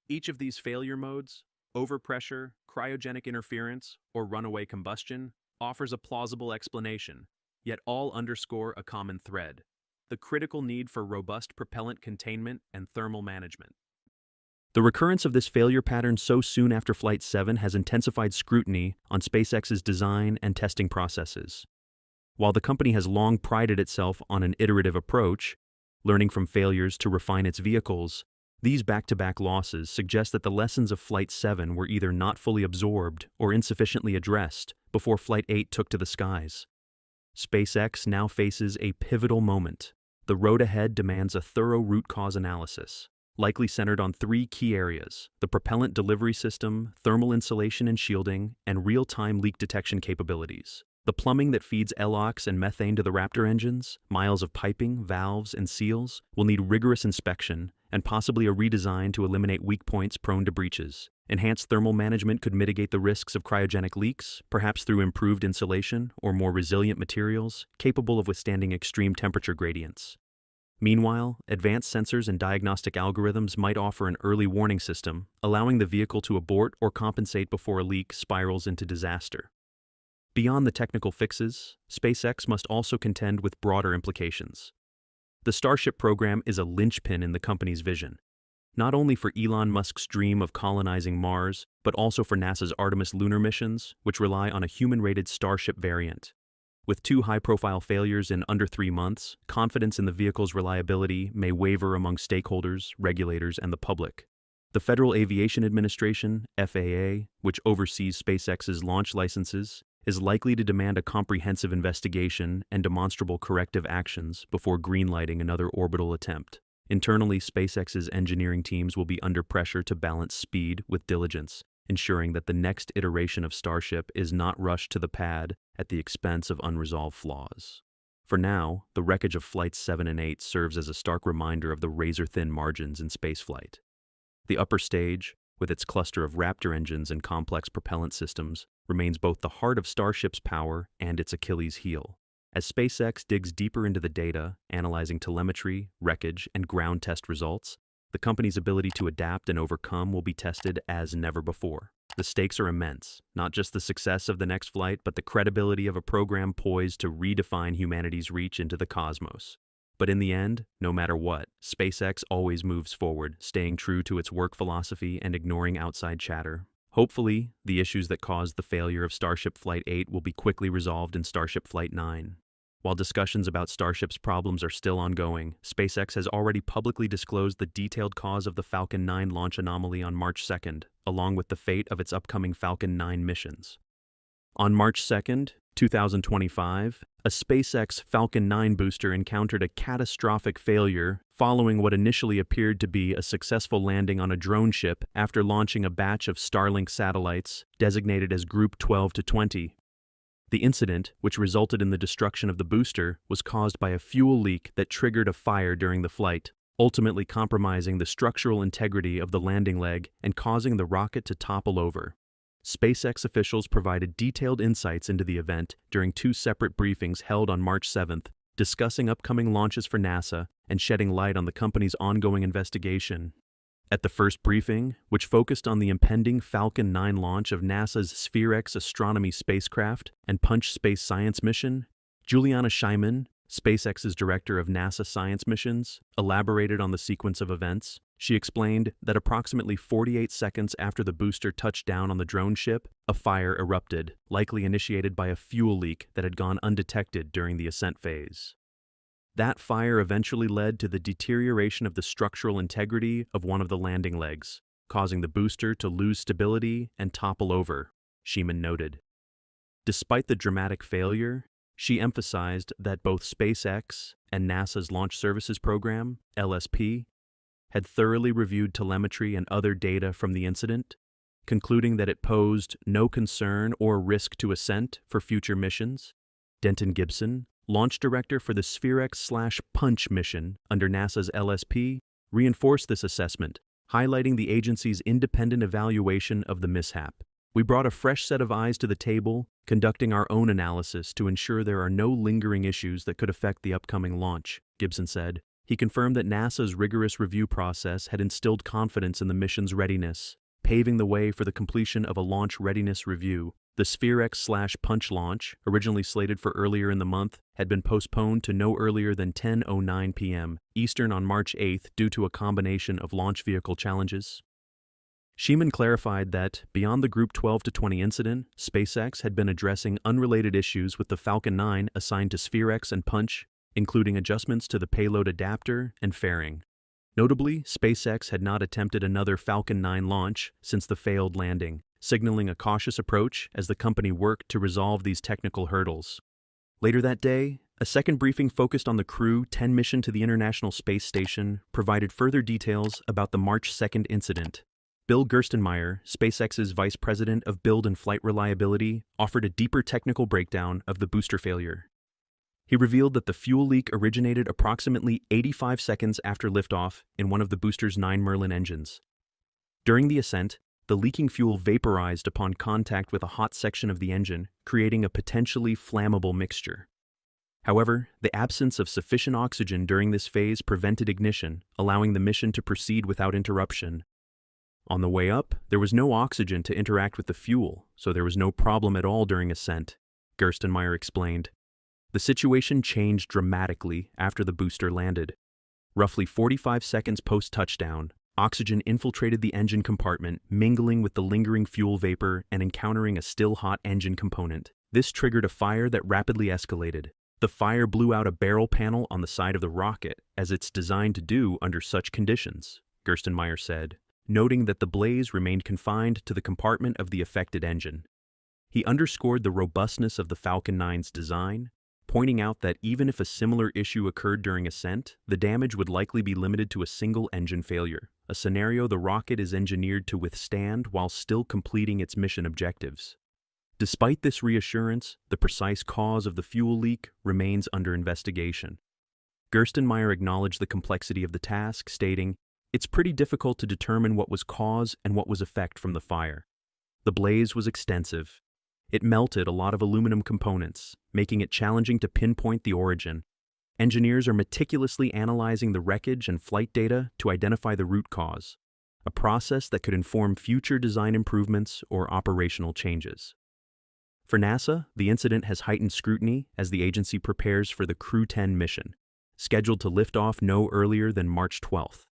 Each of these failure modes, overpressure, cryogenic interference, or runaway combustion, offers a plausible explanation, yet all underscore a common thread: the critical need for robust propellant containment and thermal management. The recurrence of this failure pattern so soon after Flight 7 has intensified scrutiny on SpaceX's design and testing processes. While the company has long prided itself on an iterative approach, learning from failures to refine its vehicles, these back-to-back losses suggest that the lessons of Flight 7 were either not fully absorbed or insufficiently addressed before Flight 8 took to the skies. SpaceX now faces a pivotal moment. The road ahead demands a thorough root cause analysis, likely centered on three key areas: the propellant delivery system, thermal insulation and shielding, and real-time leak detection capabilities. The plumbing that feeds LOX and methane to the Raptor engines, miles of piping, valves, and seals, will need rigorous inspection and possibly a redesign to eliminate weak points prone to breaches. Enhanced thermal management could mitigate the risks of cryogenic leaks, perhaps through improved insulation or more resilient materials capable of withstanding extreme temperature gradients. Meanwhile, advanced sensors and diagnostic algorithms might offer an early warning system, allowing the vehicle to abort or compensate before a leak spirals into disaster. Beyond the technical fixes, SpaceX must also contend with broader implications. The Starship program is a linchpin in the company's vision, not only for Elon Musk's dream of colonizing Mars, but also for NASA's Artemis lunar missions, which rely on a human-rated Starship variant. With two high-profile failures in under 3 months, confidence in the vehicle's reliability may waver among stakeholders, regulators, and the public. The Federal Aviation Administration, FAA, which oversees SpaceX's launch licenses, is likely to demand a comprehensive investigation and demonstrable corrective actions before greenlighting another orbital attempt. Internally, SpaceX's engineering teams will be under pressure to balance speed with diligence, ensuring that the next iteration of Starship is not rushed to the pad at the expense of unresolved flaws. For now, the wreckage of Flights 7 and 8 serves as a stark reminder of the razor-thin margins in spaceflight. The upper stage, with its cluster of Raptor engines and complex propellant systems, remains both the heart of Starship's power and its Achilles heel. As SpaceX digs deeper into the data, analyzing telemetry, wreckage, and ground test results, the company's ability to adapt and overcome will be tested as never before. The stakes are immense, not just the success of the next flight, but the credibility of a program poised to redefine humanity's reach into the cosmos. But in the end, no matter what, SpaceX always moves forward, staying true to its work philosophy and ignoring outside chatter. Hopefully, the issues that caused the failure of Starship Flight 8 will be quickly resolved in Starship Flight 9. While discussions about Starship's problems are still ongoing, SpaceX has already publicly disclosed the detailed cause of the Falcon 9 launch anomaly on March 2nd, along with the fate of its upcoming Falcon 9 missions. On March 2nd, 2025, a SpaceX Falcon 9 booster encountered a catastrophic failure following what initially appeared to be a successful landing on a drone ship after launching a batch of Starlink satellites designated as Group 12 to 20. The incident, which resulted in the destruction of the booster, was caused by a fuel leak that triggered a fire during the flight, ultimately compromising the structural integrity of the landing leg and causing the rocket to topple over. SpaceX officials provided detailed insights into the event during 2 separate briefings held on March 7th, discussing upcoming launches for NASA and shedding light on the company's ongoing investigation. At the first briefing, which focused on the impending Falcon 9 launch of NASA's SpaceX astronomy spacecraft and Punch space science mission, Juliana Scheiman, SpaceX's director of NASA science missions, elaborated on the sequence of events. She explained that approximately 48 seconds after the booster touched down on the drone ship, a fire erupted, likely initiated by a fuel leak that had gone undetected during the ascent phase. That fire eventually led to the deterioration of the structural integrity of one of the landing legs, causing the booster to lose stability and topple over, Scheiman noted. Despite the dramatic failure, she emphasized that both SpaceX and NASA's Launch Services Program, LSP, had thoroughly reviewed telemetry and other data from the incident, concluding that it posed no concern or risk to ascent for future missions. Denton Gibson, launch director for the SpaceX/Punch mission under NASA's LSP, reinforced this assessment, highlighting the agency's independent evaluation of the mishap. We brought a fresh set of eyes to the table, conducting our own analysis to ensure there are no lingering issues that could affect the upcoming launch, Gibson said. He confirmed that NASA's rigorous review process had instilled confidence in the mission's readiness, paving the way for the completion of a launch readiness review. The SpaceX/Punch launch, originally slated for earlier in the month, had been postponed to no earlier than 10:09 p.m. Eastern on March 8th due to a combination of launch vehicle challenges. Sheeman clarified that, beyond the Group 12 to 20 incident, SpaceX had been addressing unrelated issues with the Falcon 9 assigned to SpaceX and Punch, including adjustments to the payload adapter and fairing. Notably, SpaceX had not attempted another Falcon 9 launch since the failed landing, signaling a cautious approach as the company worked to resolve these technical hurdles. Later that day, a second briefing focused on the Crew 10 mission to the International Space Station provided further details about the March 2nd incident. Bill Gerstenmaier, SpaceX's Vice President of Build and Flight Reliability, offered a deeper technical breakdown of the booster failure. He revealed that the fuel leak originated approximately 85 seconds after liftoff in one of the booster's 9 Merlin engines. During the ascent, the leaking fuel vaporized upon contact with a hot section of the engine, creating a potentially flammable mixture. However, the absence of sufficient oxygen during this phase prevented ignition, allowing the mission to proceed without interruption. On the way up, there was no oxygen to interact with the fuel, so there was no problem at all during ascent, Gerstenmaier explained. The situation changed dramatically after the booster landed. Roughly 45 seconds post-touchdown, oxygen infiltrated the engine compartment, mingling with the lingering fuel vapor and encountering a still-hot engine component. This triggered a fire that rapidly escalated. The fire blew out a barrel panel on the side of the rocket, as it's designed to do under such conditions, Gerstenmaier said, noting that the blaze remained confined to the compartment of the affected engine. He underscored the robustness of the Falcon 9's design, pointing out that even if a similar issue occurred during ascent, the damage would likely be limited to a single engine failure, a scenario the rocket is engineered to withstand while still completing its mission objectives. Despite this reassurance, the precise cause of the fuel leak remains under investigation. Gerstenmaier acknowledged the complexity of the task, stating, "It's pretty difficult to determine what was cause and what was effect from the fire. The blaze was extensive. It melted a lot of aluminum components, making it challenging to pinpoint the origin. Engineers are meticulously analyzing the wreckage and flight data to identify the root cause, a process that could inform future design improvements or operational changes." For NASA, the incident has heightened scrutiny as the agency prepares for the Crew 10 mission, scheduled to lift off no earlier than March 12th.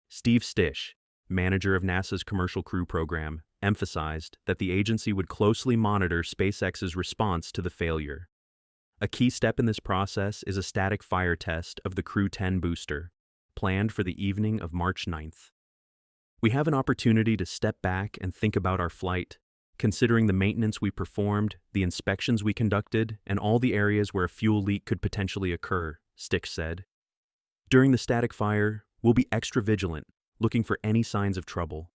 Steve Stish, manager of NASA's Commercial Crew program, emphasized that the agency would closely monitor SpaceX's response to the failure. A key step in this process is a static fire test of the Crew 10 booster, planned for the evening of March 9th. We have an opportunity to step back and think about our flight, considering the maintenance we performed, the inspections we conducted, and all the areas where a fuel leak could potentially occur, Stish said. During the static fire, we'll be extra vigilant, looking for any signs of trouble.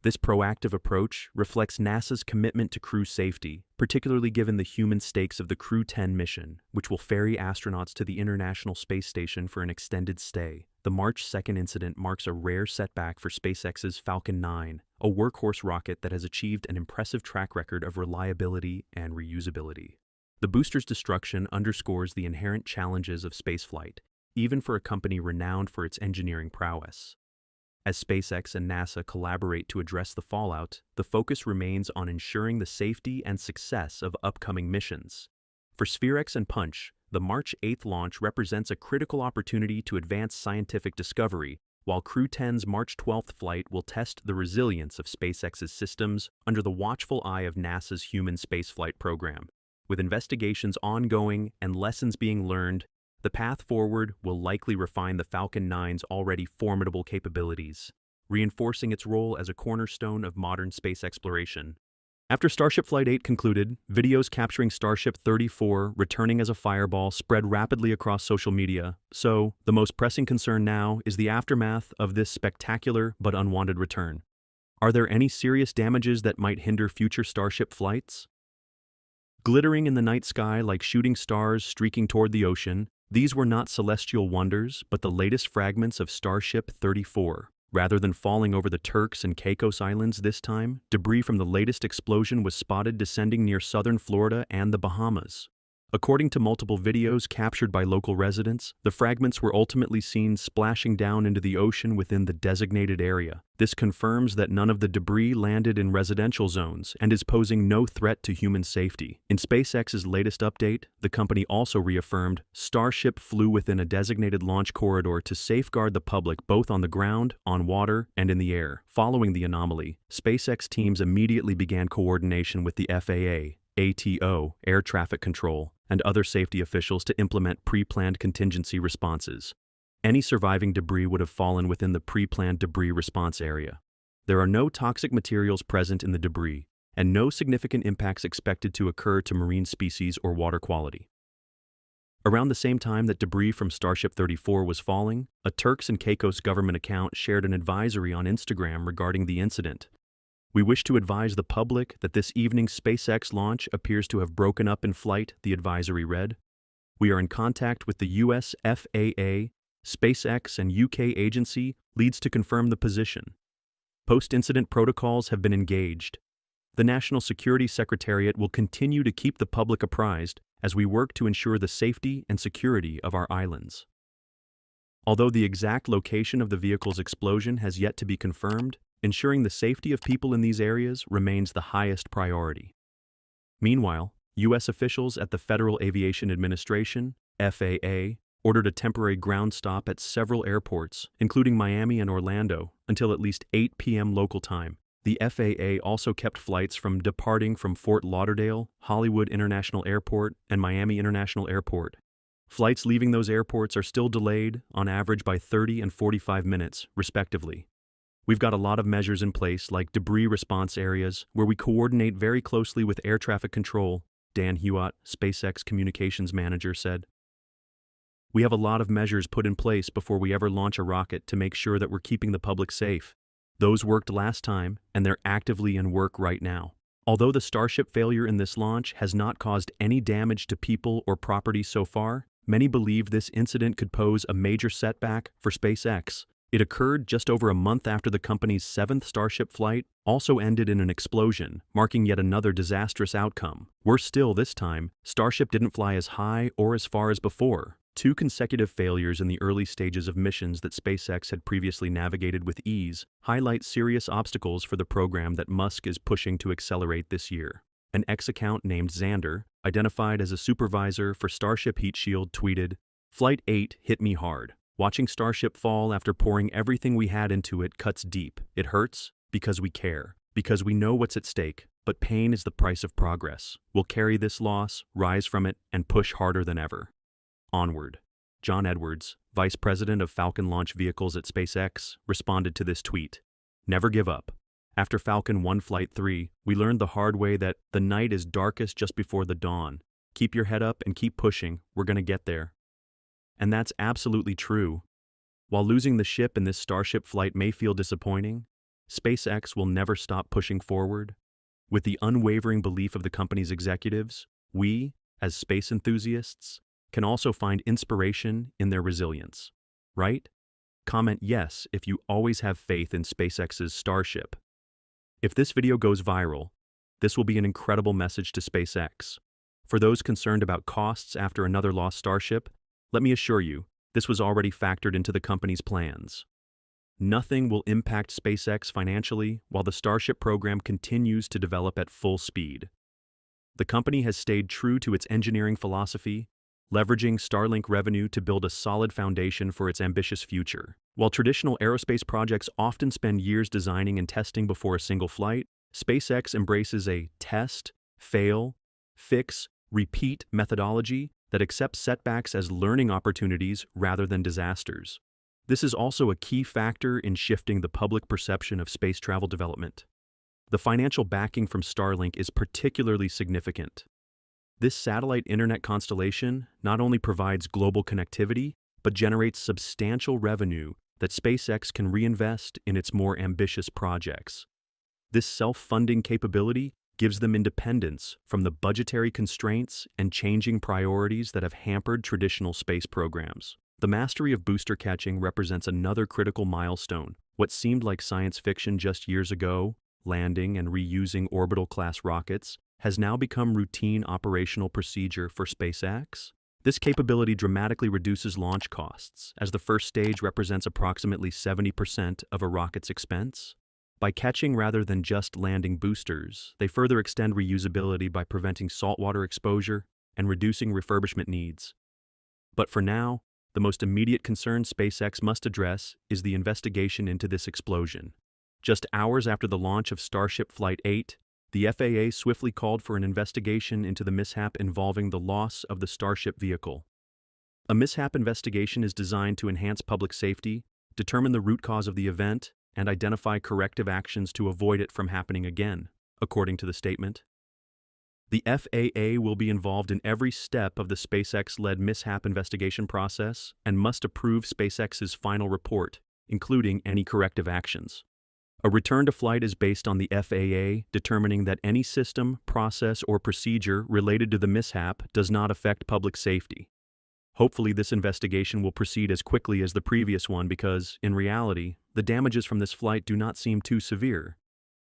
This proactive approach reflects NASA's commitment to crew safety, particularly given the human stakes of the Crew 10 mission, which will ferry astronauts to the International Space Station for an extended stay. The March 2nd incident marks a rare setback for SpaceX's Falcon 9, a workhorse rocket that has achieved an impressive track record of reliability and reusability. The booster's destruction underscores the inherent challenges of spaceflight, even for a company renowned for its engineering prowess. As SpaceX and NASA collaborate to address the fallout, the focus remains on ensuring the safety and success of upcoming missions. For SpaceX and Punch, the March 8th launch represents a critical opportunity to advance scientific discovery, while Crew 10's March 12th flight will test the resilience of SpaceX's systems under the watchful eye of NASA's human spaceflight program. With investigations ongoing and lessons being learned, the path forward will likely refine the Falcon 9's already formidable capabilities, reinforcing its role as a cornerstone of modern space exploration. After Starship Flight 8 concluded, videos capturing Starship 34 returning as a fireball spread rapidly across social media, so the most pressing concern now is the aftermath of this spectacular but unwanted return. Are there any serious damages that might hinder future Starship flights? Glittering in the night sky like shooting stars streaking toward the ocean, these were not celestial wonders but the latest fragments of Starship 34. Rather than falling over the Turks and Caicos Islands this time, debris from the latest explosion was spotted descending near southern Florida and the Bahamas. According to multiple videos captured by local residents, the fragments were ultimately seen splashing down into the ocean within the designated area. This confirms that none of the debris landed in residential zones and is posing no threat to human safety. In SpaceX's latest update, the company also reaffirmed Starship flew within a designated launch corridor to safeguard the public both on the ground, on water, and in the air. Following the anomaly, SpaceX teams immediately began coordination with the FAA, ATO, air traffic control, and other safety officials to implement pre-planned contingency responses. Any surviving debris would have fallen within the pre-planned debris response area. There are no toxic materials present in the debris, and no significant impacts expected to occur to marine species or water quality. Around the same time that debris from Starship 34 was falling, a Turks and Caicos government account shared an advisory on Instagram regarding the incident. We wish to advise the public that this evening's SpaceX launch appears to have broken up in flight, the advisory read. We are in contact with the US FAA, SpaceX, and UK agency leads to confirm the position. Post-incident protocols have been engaged. The National Security Secretariat will continue to keep the public apprised as we work to ensure the safety and security of our islands. Although the exact location of the vehicle's explosion has yet to be confirmed, ensuring the safety of people in these areas remains the highest priority. Meanwhile, U.S. officials at the Federal Aviation Administration, FAA, ordered a temporary ground stop at several airports, including Miami and Orlando, until at least 8 p.m. local time. The FAA also kept flights from departing from Fort Lauderdale, Hollywood International Airport, and Miami International Airport. Flights leaving those airports are still delayed, on average by 30 and 45 minutes, respectively. We've got a lot of measures in place, like debris response areas, where we coordinate very closely with air traffic control, Dan Hewitt, SpaceX communications manager, said. We have a lot of measures put in place before we ever launch a rocket to make sure that we're keeping the public safe. Those worked last time, and they're actively in work right now. Although the Starship failure in this launch has not caused any damage to people or property so far, many believe this incident could pose a major setback for SpaceX. It occurred just over a month after the company's 7th Starship flight also ended in an explosion, marking yet another disastrous outcome. Worse still this time, Starship didn't fly as high or as far as before. 2 consecutive failures in the early stages of missions that SpaceX had previously navigated with ease highlight serious obstacles for the program that Musk is pushing to accelerate this year. An X account named Xander, identified as a supervisor for Starship Heat Shield, tweeted, "Flight 8 hit me hard. Watching Starship fall after pouring everything we had into it cuts deep. It hurts because we care, because we know what's at stake, but pain is the price of progress. We'll carry this loss, rise from it, and push harder than ever." Onward. John Edwards, vice president of Falcon launch vehicles at SpaceX, responded to this tweet. "Never give up. After Falcon 1 Flight 3, we learned the hard way that the night is darkest just before the dawn. Keep your head up and keep pushing. We're going to get there." And that's absolutely true. While losing the ship in this Starship flight may feel disappointing, SpaceX will never stop pushing forward. With the unwavering belief of the company's executives, we, as space enthusiasts, can also find inspiration in their resilience. Right? Comment yes if you always have faith in SpaceX's Starship. If this video goes viral, this will be an incredible message to SpaceX. For those concerned about costs after another lost Starship, let me assure you, this was already factored into the company's plans. Nothing will impact SpaceX financially while the Starship program continues to develop at full speed. The company has stayed true to its engineering philosophy, leveraging Starlink revenue to build a solid foundation for its ambitious future. While traditional aerospace projects often spend years designing and testing before a single flight, SpaceX embraces a test, fail, fix, repeat methodology that accepts setbacks as learning opportunities rather than disasters. This is also a key factor in shifting the public perception of space travel development. The financial backing from Starlink is particularly significant. This satellite internet constellation not only provides global connectivity, but generates substantial revenue that SpaceX can reinvest in its more ambitious projects. This self-funding capability gives them independence from the budgetary constraints and changing priorities that have hampered traditional space programs. The mastery of booster catching represents another critical milestone. What seemed like science fiction just years ago, landing and reusing orbital-class rockets, has now become routine operational procedure for SpaceX. This capability dramatically reduces launch costs, as the first stage represents approximately 70% of a rocket's expense. By catching rather than just landing boosters, they further extend reusability by preventing saltwater exposure and reducing refurbishment needs. But for now, the most immediate concern SpaceX must address is the investigation into this explosion. Just hours after the launch of Starship Flight 8, the FAA swiftly called for an investigation into the mishap involving the loss of the Starship vehicle. A mishap investigation is designed to enhance public safety, determine the root cause of the event, and identify corrective actions to avoid it from happening again, according to the statement. The FAA will be involved in every step of the SpaceX-led mishap investigation process and must approve SpaceX's final report, including any corrective actions. A return to flight is based on the FAA determining that any system, process, or procedure related to the mishap does not affect public safety. Hopefully, this investigation will proceed as quickly as the previous one because, in reality, the damages from this flight do not seem too severe.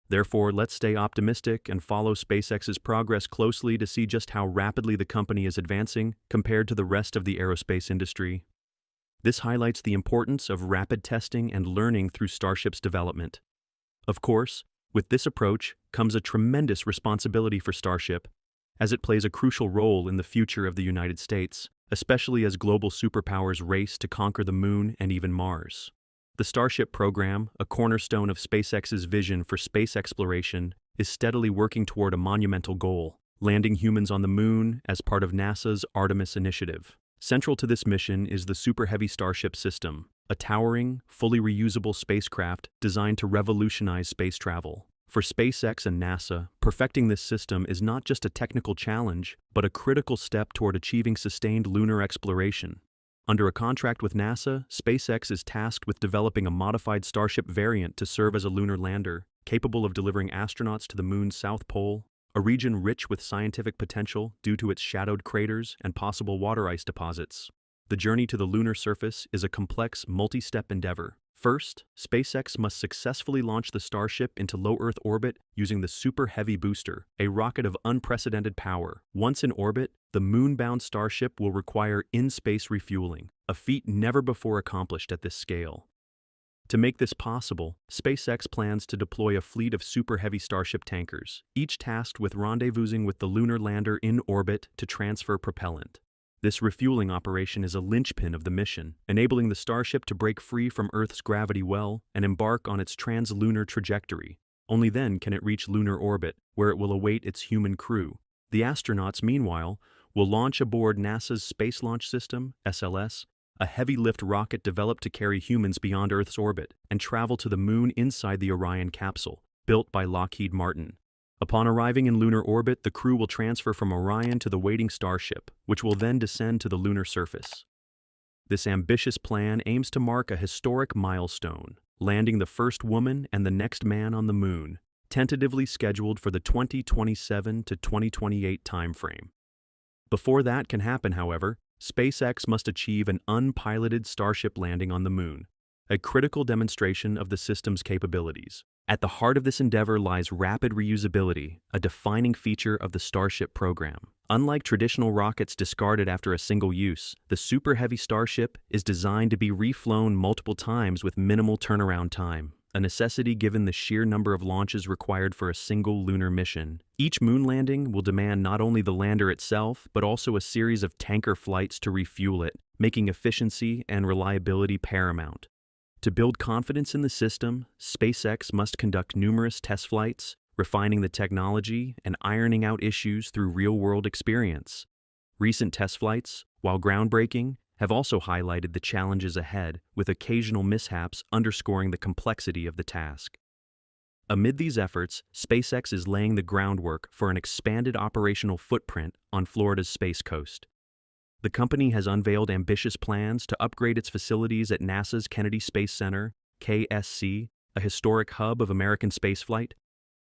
Therefore, let's stay optimistic and follow SpaceX's progress closely to see just how rapidly the company is advancing compared to the rest of the aerospace industry. This highlights the importance of rapid testing and learning through Starship's development. Of course, with this approach comes a tremendous responsibility for Starship, as it plays a crucial role in the future of the United States, especially as global superpowers race to conquer the Moon and even Mars. The Starship program, a cornerstone of SpaceX's vision for space exploration, is steadily working toward a monumental goal: landing humans on the Moon as part of NASA's Artemis initiative. Central to this mission is the Super Heavy Starship system, a towering, fully reusable spacecraft designed to revolutionize space travel. For SpaceX and NASA, perfecting this system is not just a technical challenge, but a critical step toward achieving sustained lunar exploration. Under a contract with NASA, SpaceX is tasked with developing a modified Starship variant to serve as a lunar lander, capable of delivering astronauts to the Moon's South Pole, a region rich with scientific potential due to its shadowed craters and possible water ice deposits. The journey to the lunar surface is a complex, multi-step endeavor. First, SpaceX must successfully launch the Starship into low Earth orbit using the Super Heavy booster, a rocket of unprecedented power. Once in orbit, the moon-bound Starship will require in-space refueling, a feat never before accomplished at this scale. To make this possible, SpaceX plans to deploy a fleet of Super Heavy Starship tankers, each tasked with rendezvousing with the lunar lander in orbit to transfer propellant. This refueling operation is a linchpin of the mission, enabling the Starship to break free from Earth's gravity well and embark on its translunar trajectory. Only then can it reach lunar orbit, where it will await its human crew. The astronauts, meanwhile, will launch aboard NASA's Space Launch System, SLS, a heavy-lift rocket developed to carry humans beyond Earth's orbit and travel to the Moon inside the Orion capsule, built by Lockheed Martin. Upon arriving in lunar orbit, the crew will transfer from Orion to the waiting Starship, which will then descend to the lunar surface. This ambitious plan aims to mark a historic milestone, landing the first woman and the next man on the Moon, tentatively scheduled for the 2027 to 2028 timeframe. Before that can happen, however, SpaceX must achieve an unpiloted Starship landing on the Moon, a critical demonstration of the system's capabilities. At the heart of this endeavor lies rapid reusability, a defining feature of the Starship program. Unlike traditional rockets discarded after a single use, the Super Heavy Starship is designed to be reflown multiple times with minimal turnaround time, a necessity given the sheer number of launches required for a single lunar mission. Each moon landing will demand not only the lander itself, but also a series of tanker flights to refuel it, making efficiency and reliability paramount. To build confidence in the system, SpaceX must conduct numerous test flights, refining the technology and ironing out issues through real-world experience. Recent test flights, while groundbreaking, have also highlighted the challenges ahead, with occasional mishaps underscoring the complexity of the task. Amid these efforts, SpaceX is laying the groundwork for an expanded operational footprint on Florida's Space Coast. The company has unveiled ambitious plans to upgrade its facilities at NASA's Kennedy Space Center, KSC, a historic hub of American spaceflight.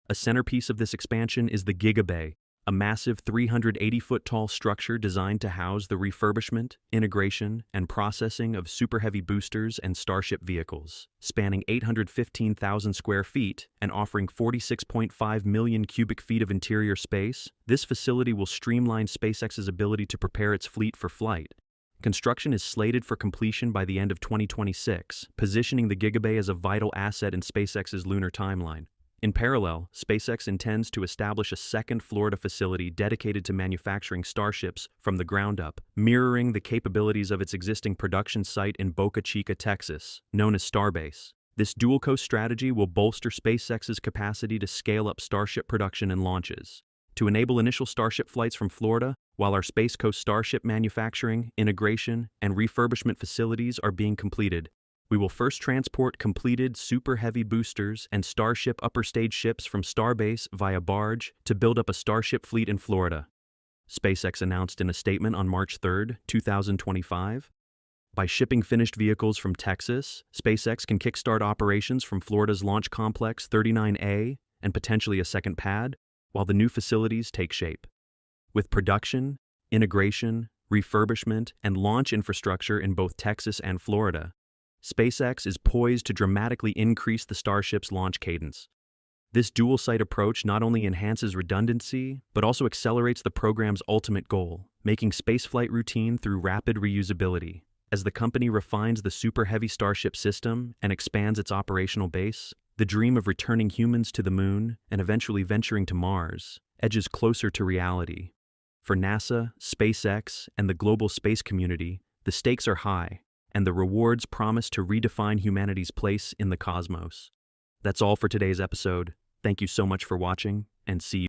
A centerpiece of this expansion is the Gigabay, a massive 380-foot-tall structure designed to house the refurbishment, integration, and processing of Super Heavy boosters and Starship vehicles, spanning 815,000 square feet and offering 46.5 million cubic feet of interior space. This facility will streamline SpaceX's ability to prepare its fleet for flight. Construction is slated for completion by the end of 2026, positioning the Gigabay as a vital asset in SpaceX's lunar timeline. In parallel, SpaceX intends to establish a second Florida facility dedicated to manufacturing Starships from the ground up, mirroring the capabilities of its existing production site in Boca Chica, Texas, known as Starbase. This dual-coast strategy will bolster SpaceX's capacity to scale up Starship production and launches. To enable initial Starship flights from Florida, while our Space Coast Starship manufacturing, integration, and refurbishment facilities are being completed, we will first transport completed Super Heavy boosters and Starship upper stage ships from Starbase via barge to build up a Starship fleet in Florida. SpaceX announced in a statement on March 3, 2025. By shipping finished vehicles from Texas, SpaceX can kickstart operations from Florida's Launch Complex 39A and potentially a second pad, while the new facilities take shape. With production, integration, refurbishment, and launch infrastructure in both Texas and Florida, SpaceX is poised to dramatically increase the Starship's launch cadence. This dual-site approach not only enhances redundancy, but also accelerates the program's ultimate goal, making spaceflight routine through rapid reusability. As the company refines the Super Heavy Starship system and expands its operational base, the dream of returning humans to the Moon and eventually venturing to Mars edges closer to reality. For NASA, SpaceX, and the global space community, the stakes are high, and the rewards promise to redefine humanity's place in the cosmos. That's all for today's episode. Thank you so much for watching, and see you.